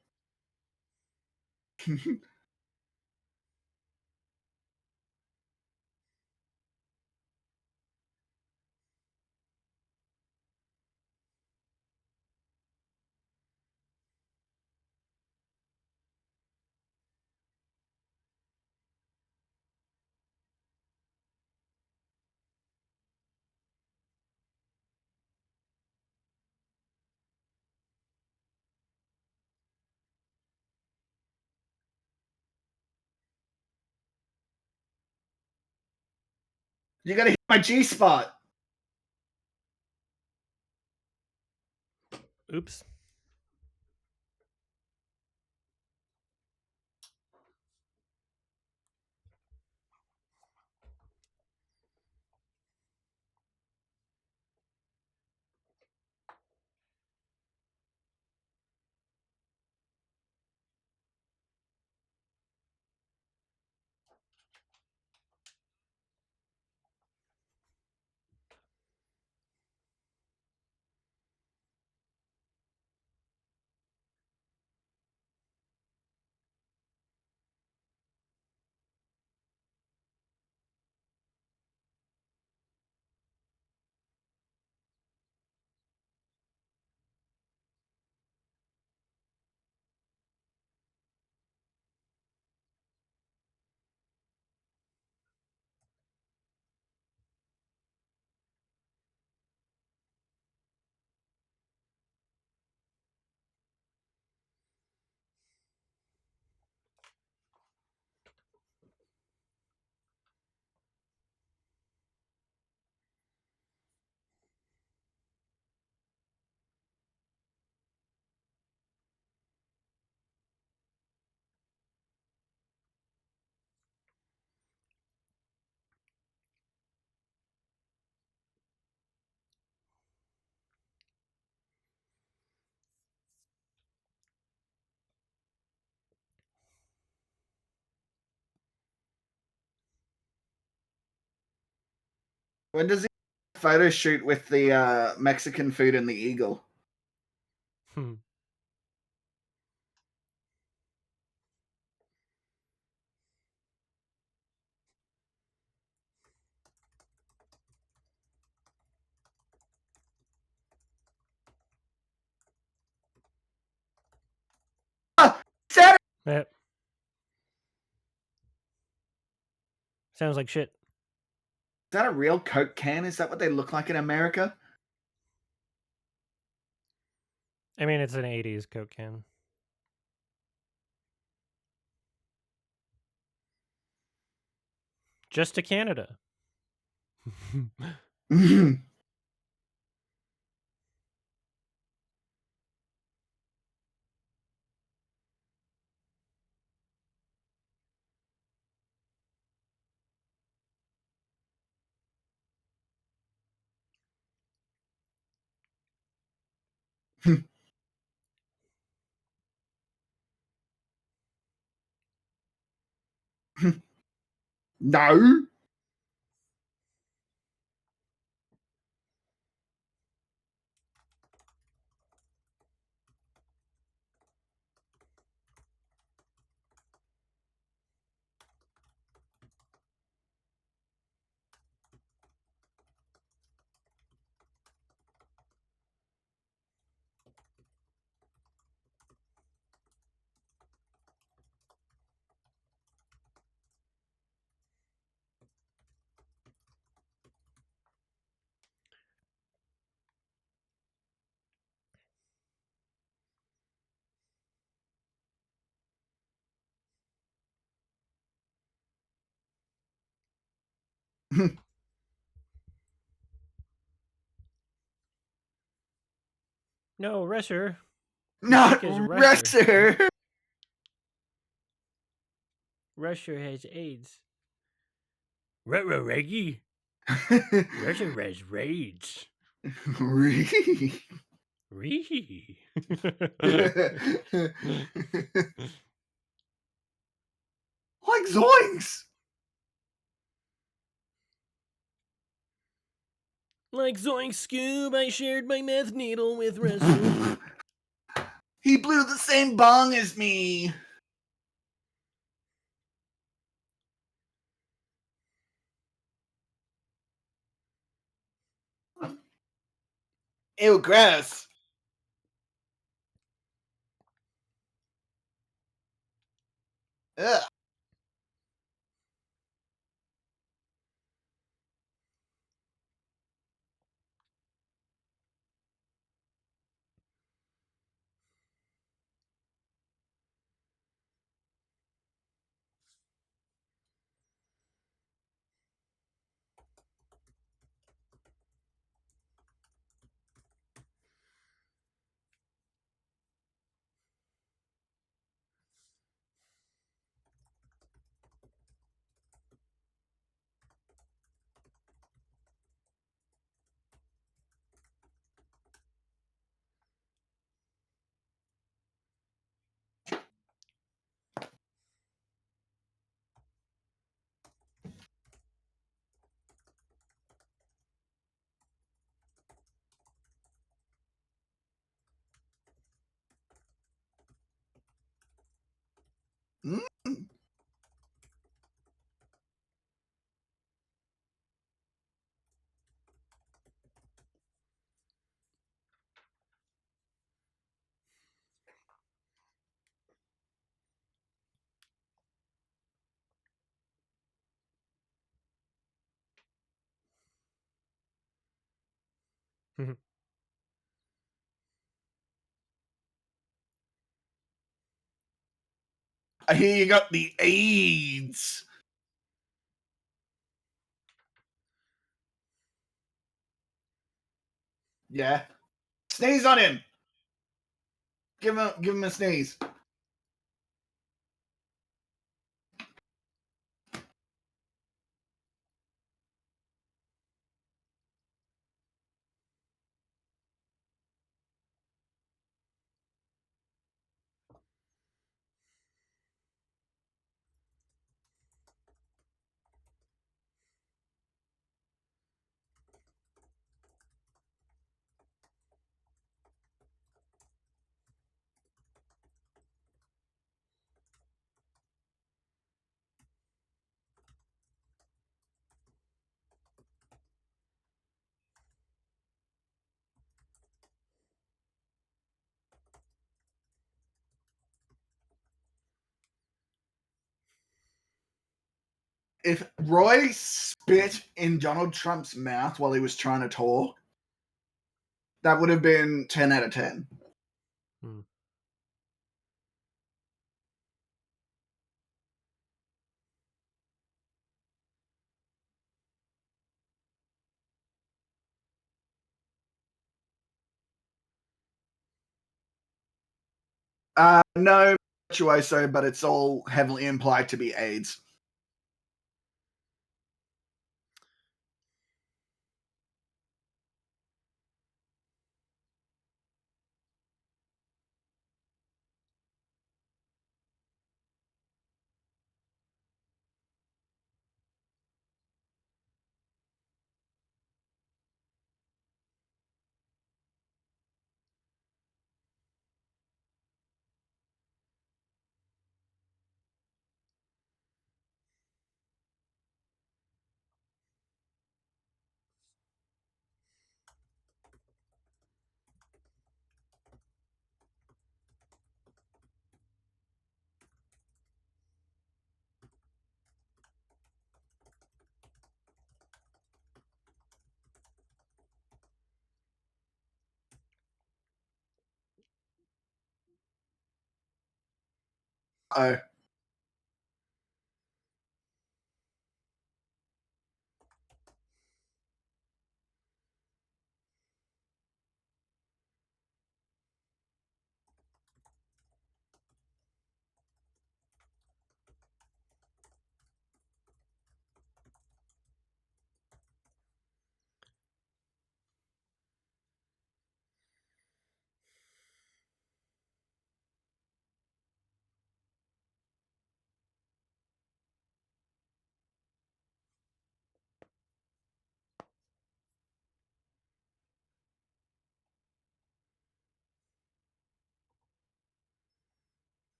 You gotta hit my G spot. Oops. When does he photo shoot with the Mexican food and the eagle? Hmm. Is Yep. Sounds like shit. that a real Coke can? Is that what they look like in America? I mean, it's an 80s Coke can. Just to Canada. No. No, Resher. Not Dick is Resher. Resser. Resher has AIDS. Reggie. Resher has raids. Ree. Like Zoinks. Like Zoink Scoob, I shared my meth needle with Resher. He blew the same bong as me. Ew, gross. Ugh. Mm. I hear you got the AIDS. Yeah. Sneeze on him. Give him a sneeze. if Roy spit in Donald Trump's mouth while he was trying to talk, that would have been 10 out of 10. Hmm. No virtuoso, but it's all heavily implied to be AIDS. Oh.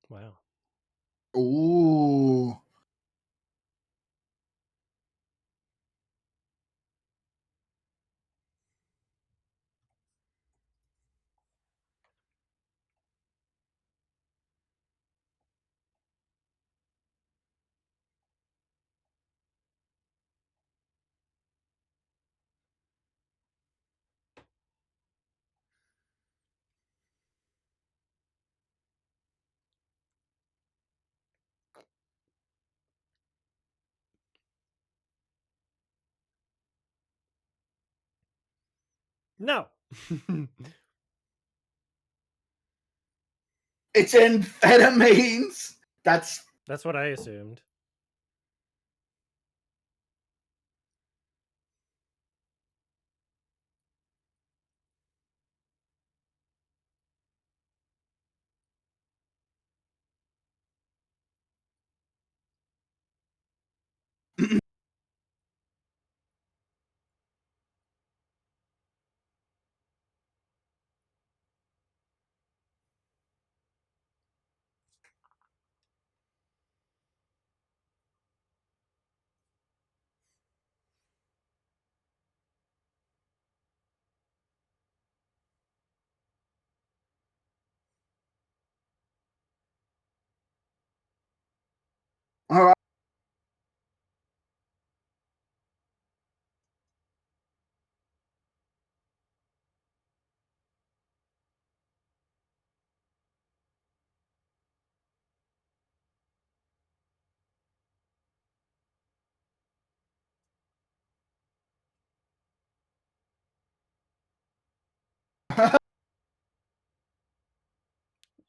Wow. Ooh. No. It's amphetamines. That's That's what I assumed. all right.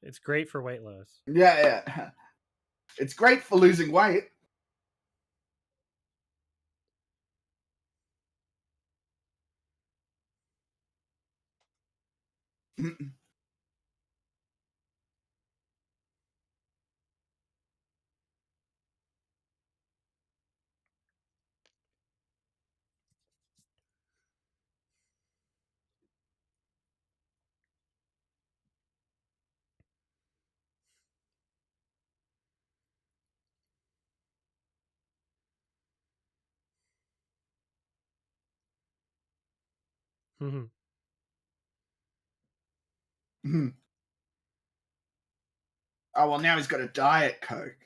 It's great for weight loss. Yeah. It's great for losing weight. Mhm. Mhm. Oh well, now he's got a Diet Coke.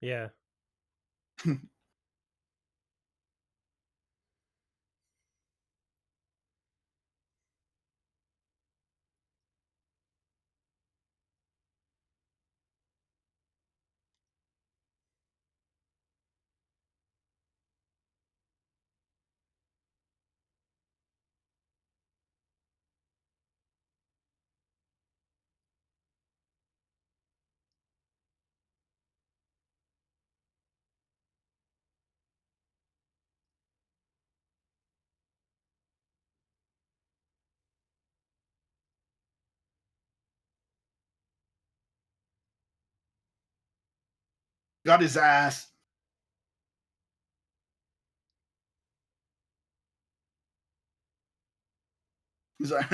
Yeah. Got his ass. He's like,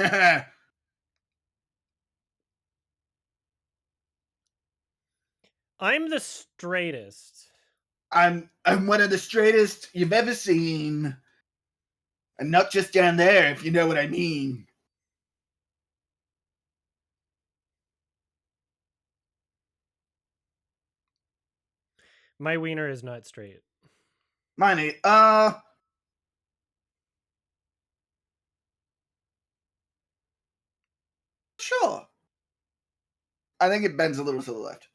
I'm the straightest. I'm one of the straightest you've ever seen, and not just down there, if you know what I mean. My wiener is not straight. Mine, sure. I think it bends a little to the left.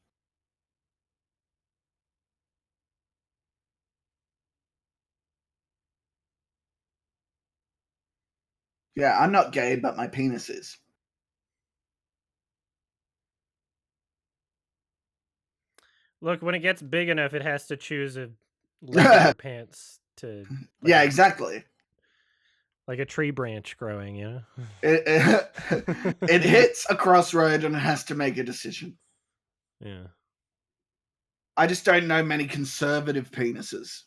Yeah, I'm not gay, but my penis is. Look, when it gets big enough, it has to choose a leg of your pants to Yeah, exactly. like a tree branch growing, you know? It hits a crossroad and it has to make a decision. Yeah. I just don't know many conservative penises.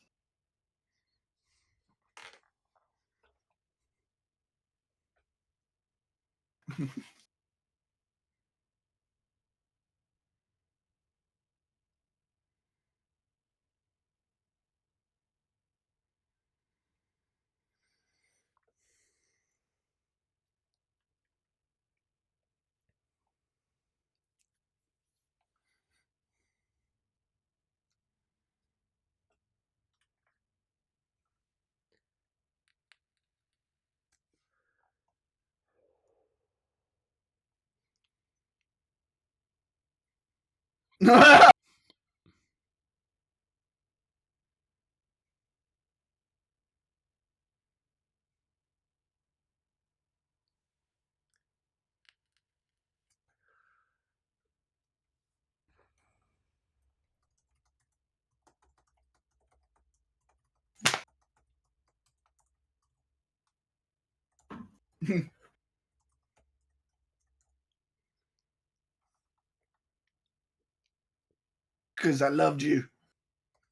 Because I loved you.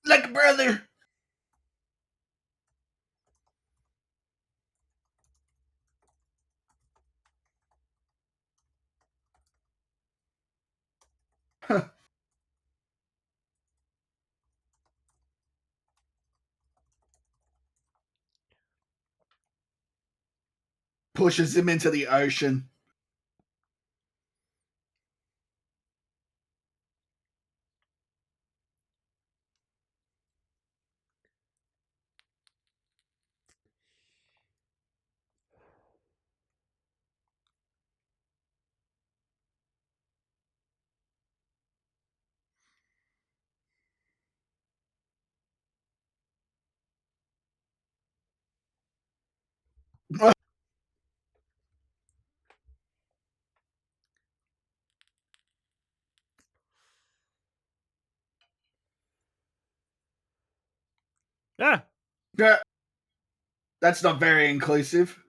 Like a brother. Pushes him into the ocean. Ah! Yeah, that's not very inclusive.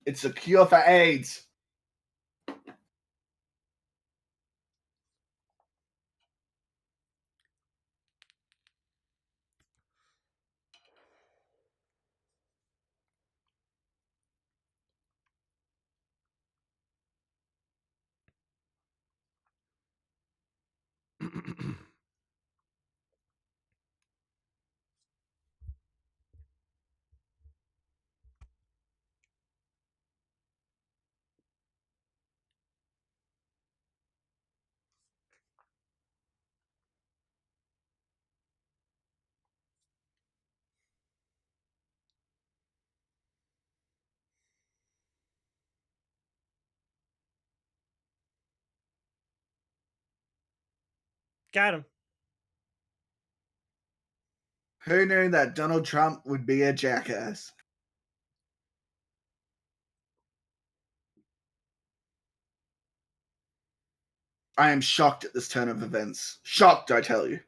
It's a cure for AIDS. Got him. Who knew that Donald Trump would be a jackass? I am shocked at this turn of events. Shocked, I tell you.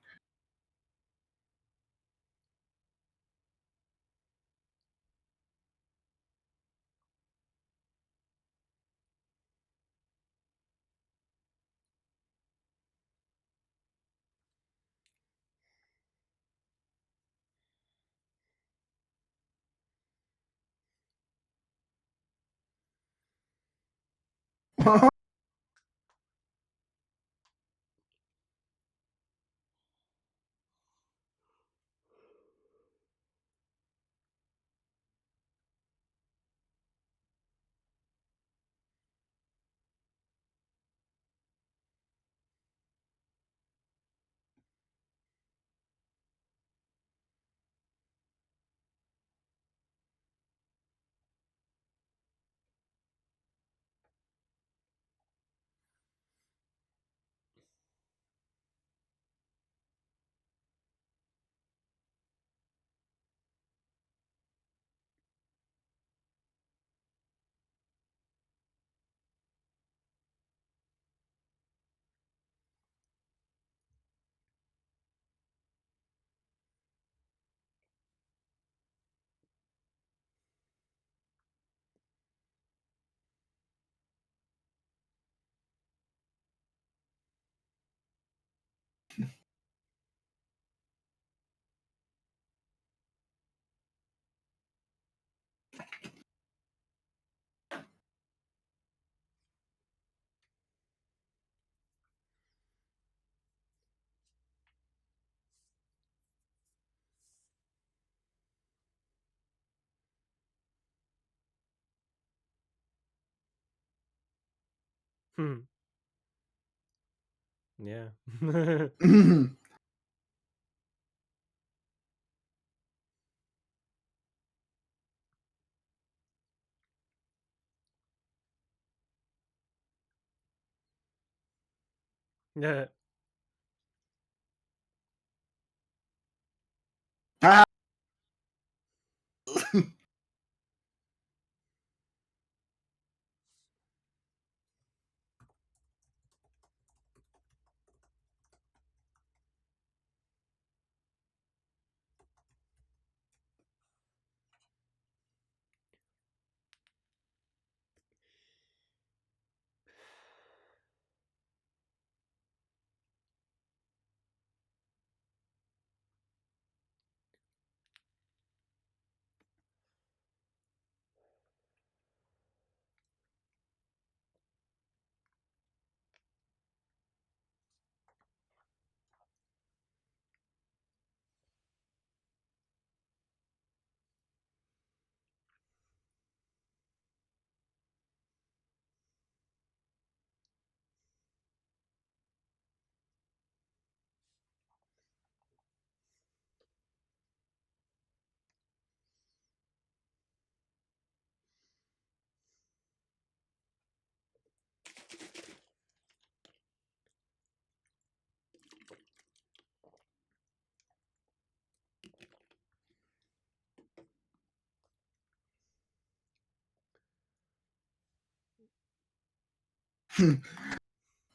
Yeah. Yeah. Ah.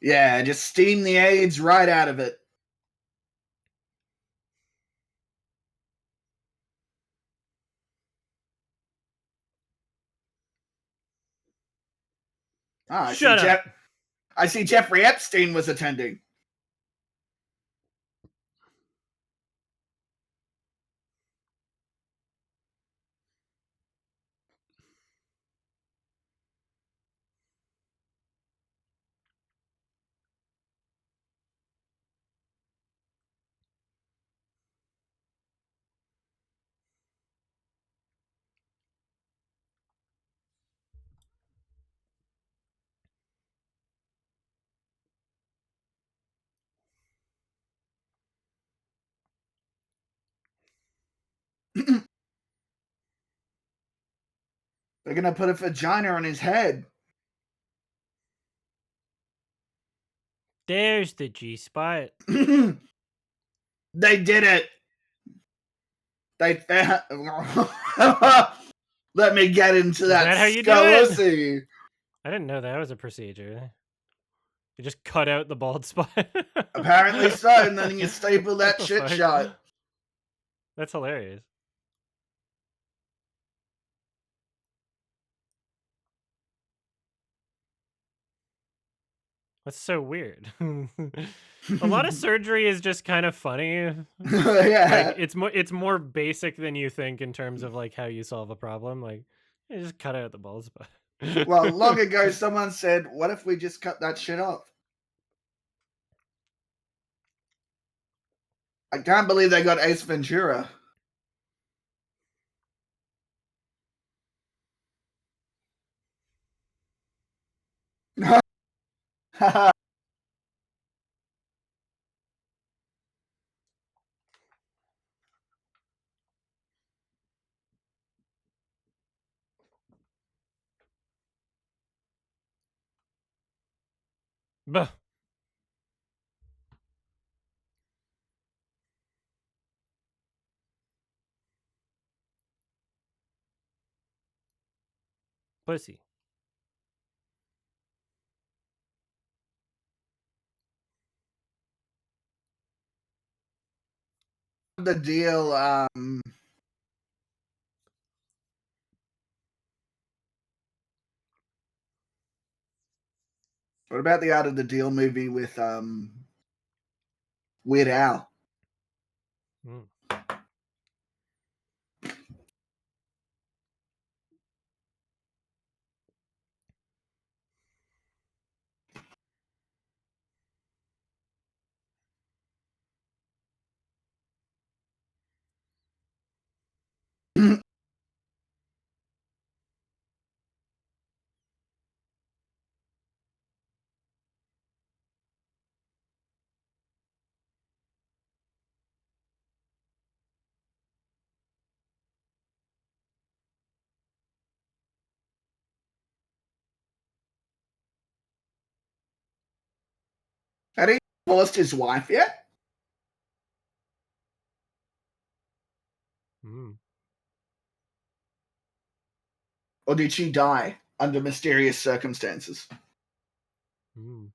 Yeah, just steam the AIDS right out of it. Ah, Shut up. I see Jeffrey Epstein was attending. They're gonna put a vagina on his head. There's the G spot. They did it. They found. Let me get into Is that that how you do it? skullosy. I didn't know that was a procedure. You just cut out the bald spot. Apparently so, and then you staple that What the shit fuck? shut. That's hilarious. That's so weird. A lot of surgery is just kind of funny. Yeah. Like it's more basic than you think in terms of like how you solve a problem. Like you just cut out the bald spot. Well, long ago, someone said, "What if we just cut that shit off?" I can't believe they got Ace Ventura. Bah. Pussy. The deal. What about the Out of the Deal movie with Weird Al? Mm. Had he divorced his wife yet? Mm. Or did she die under mysterious circumstances? Mm.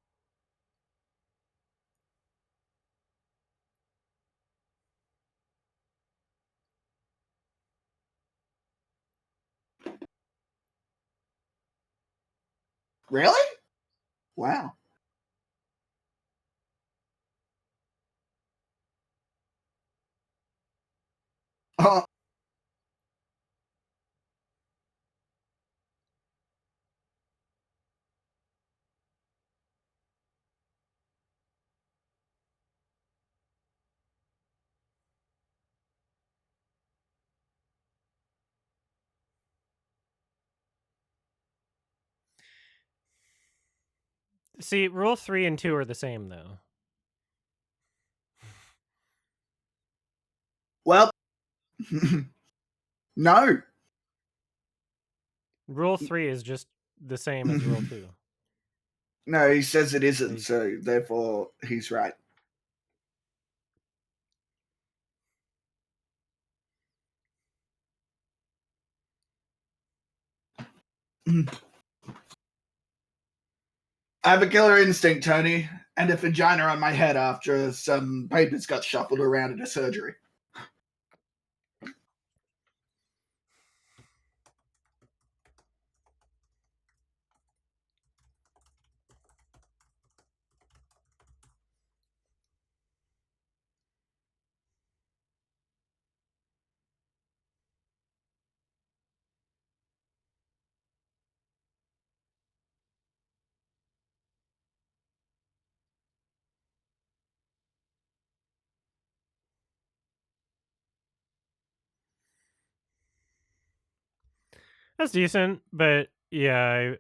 Really? Wow. Oh, See, rule 3 and 2 are the same though. well, no. Rule 3 is just the same as rule 2. No, he says it isn't, Like, so therefore he's right. I have a killer instinct, Tony, and a vagina on my head after some papers got shuffled around at a surgery. That's decent, but yeah,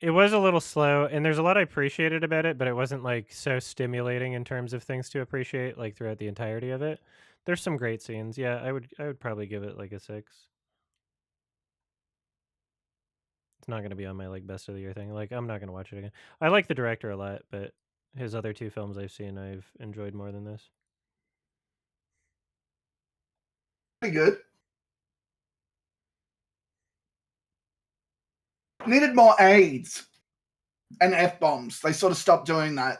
it was a little slow, and there's a lot I appreciated about it, but it wasn't like so stimulating in terms of things to appreciate like throughout the entirety of it. There's some great scenes. Yeah, I would probably give it like a 6. It's not going to be on my like best of the year thing. Like I'm not going to watch it again. I like the director a lot, but his other 2 films I've seen I've enjoyed more than this. Pretty good. Needed more AIDS and F-bombs. They sort of stopped doing that.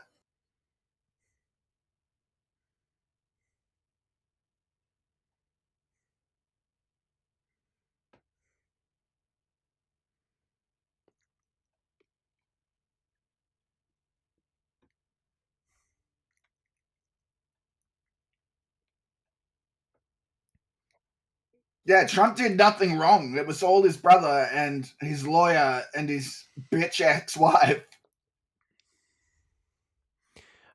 Yeah, Trump did nothing wrong. It was all his brother and his lawyer and his bitch ex-wife.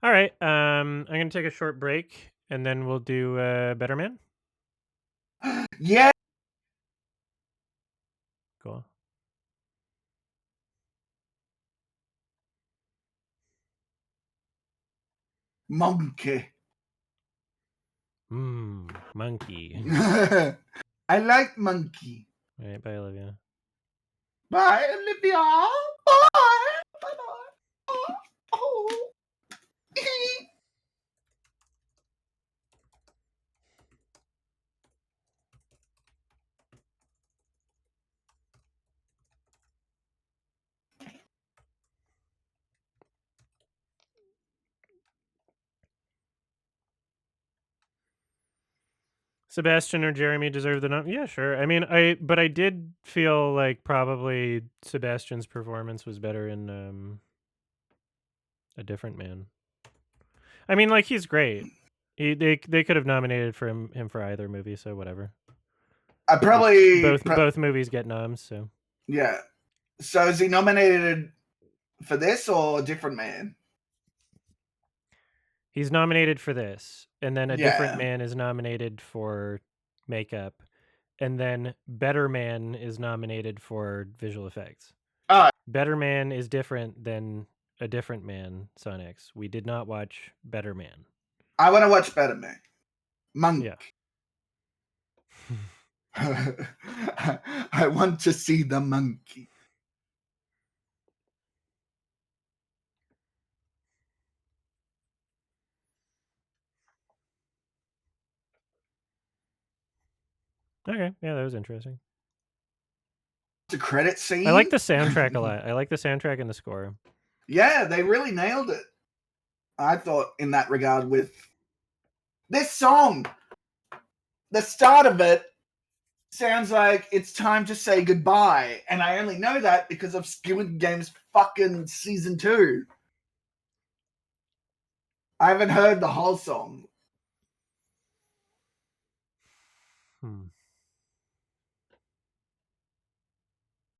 All right, I'm going to take a short break and then we'll do Better Man. Yeah. Cool. Monkey. Monkey. I like monkey. All right, bye, Olivia. Bye, Olivia. Bye. Bye-bye. Oh. Sebastian or Jeremy deserve the nom. Yeah, sure. I mean, but I did feel like probably Sebastian's performance was better in A Different Man. I mean, like he's great. They could have nominated for him for either movie, so whatever. I probably both movies get noms, so yeah. So is he nominated for this or a Different Man? he's nominated for this, and then A Different Yeah. Man is nominated for makeup, and then Better Man is nominated for visual effects. Better Man is different than A Different Man, Sonics. We did not watch Better Man. I want to watch Better Man. Monk. Yeah. I want to see the monkey. Okay, yeah, that was interesting. The credit scene. I like the soundtrack a lot. I like the soundtrack and the score. Yeah, they really nailed it. I thought in that regard with this song. The start of it sounds like it's time to say goodbye, and I only know that because of Squid Game's fucking season 2. I haven't heard the whole song.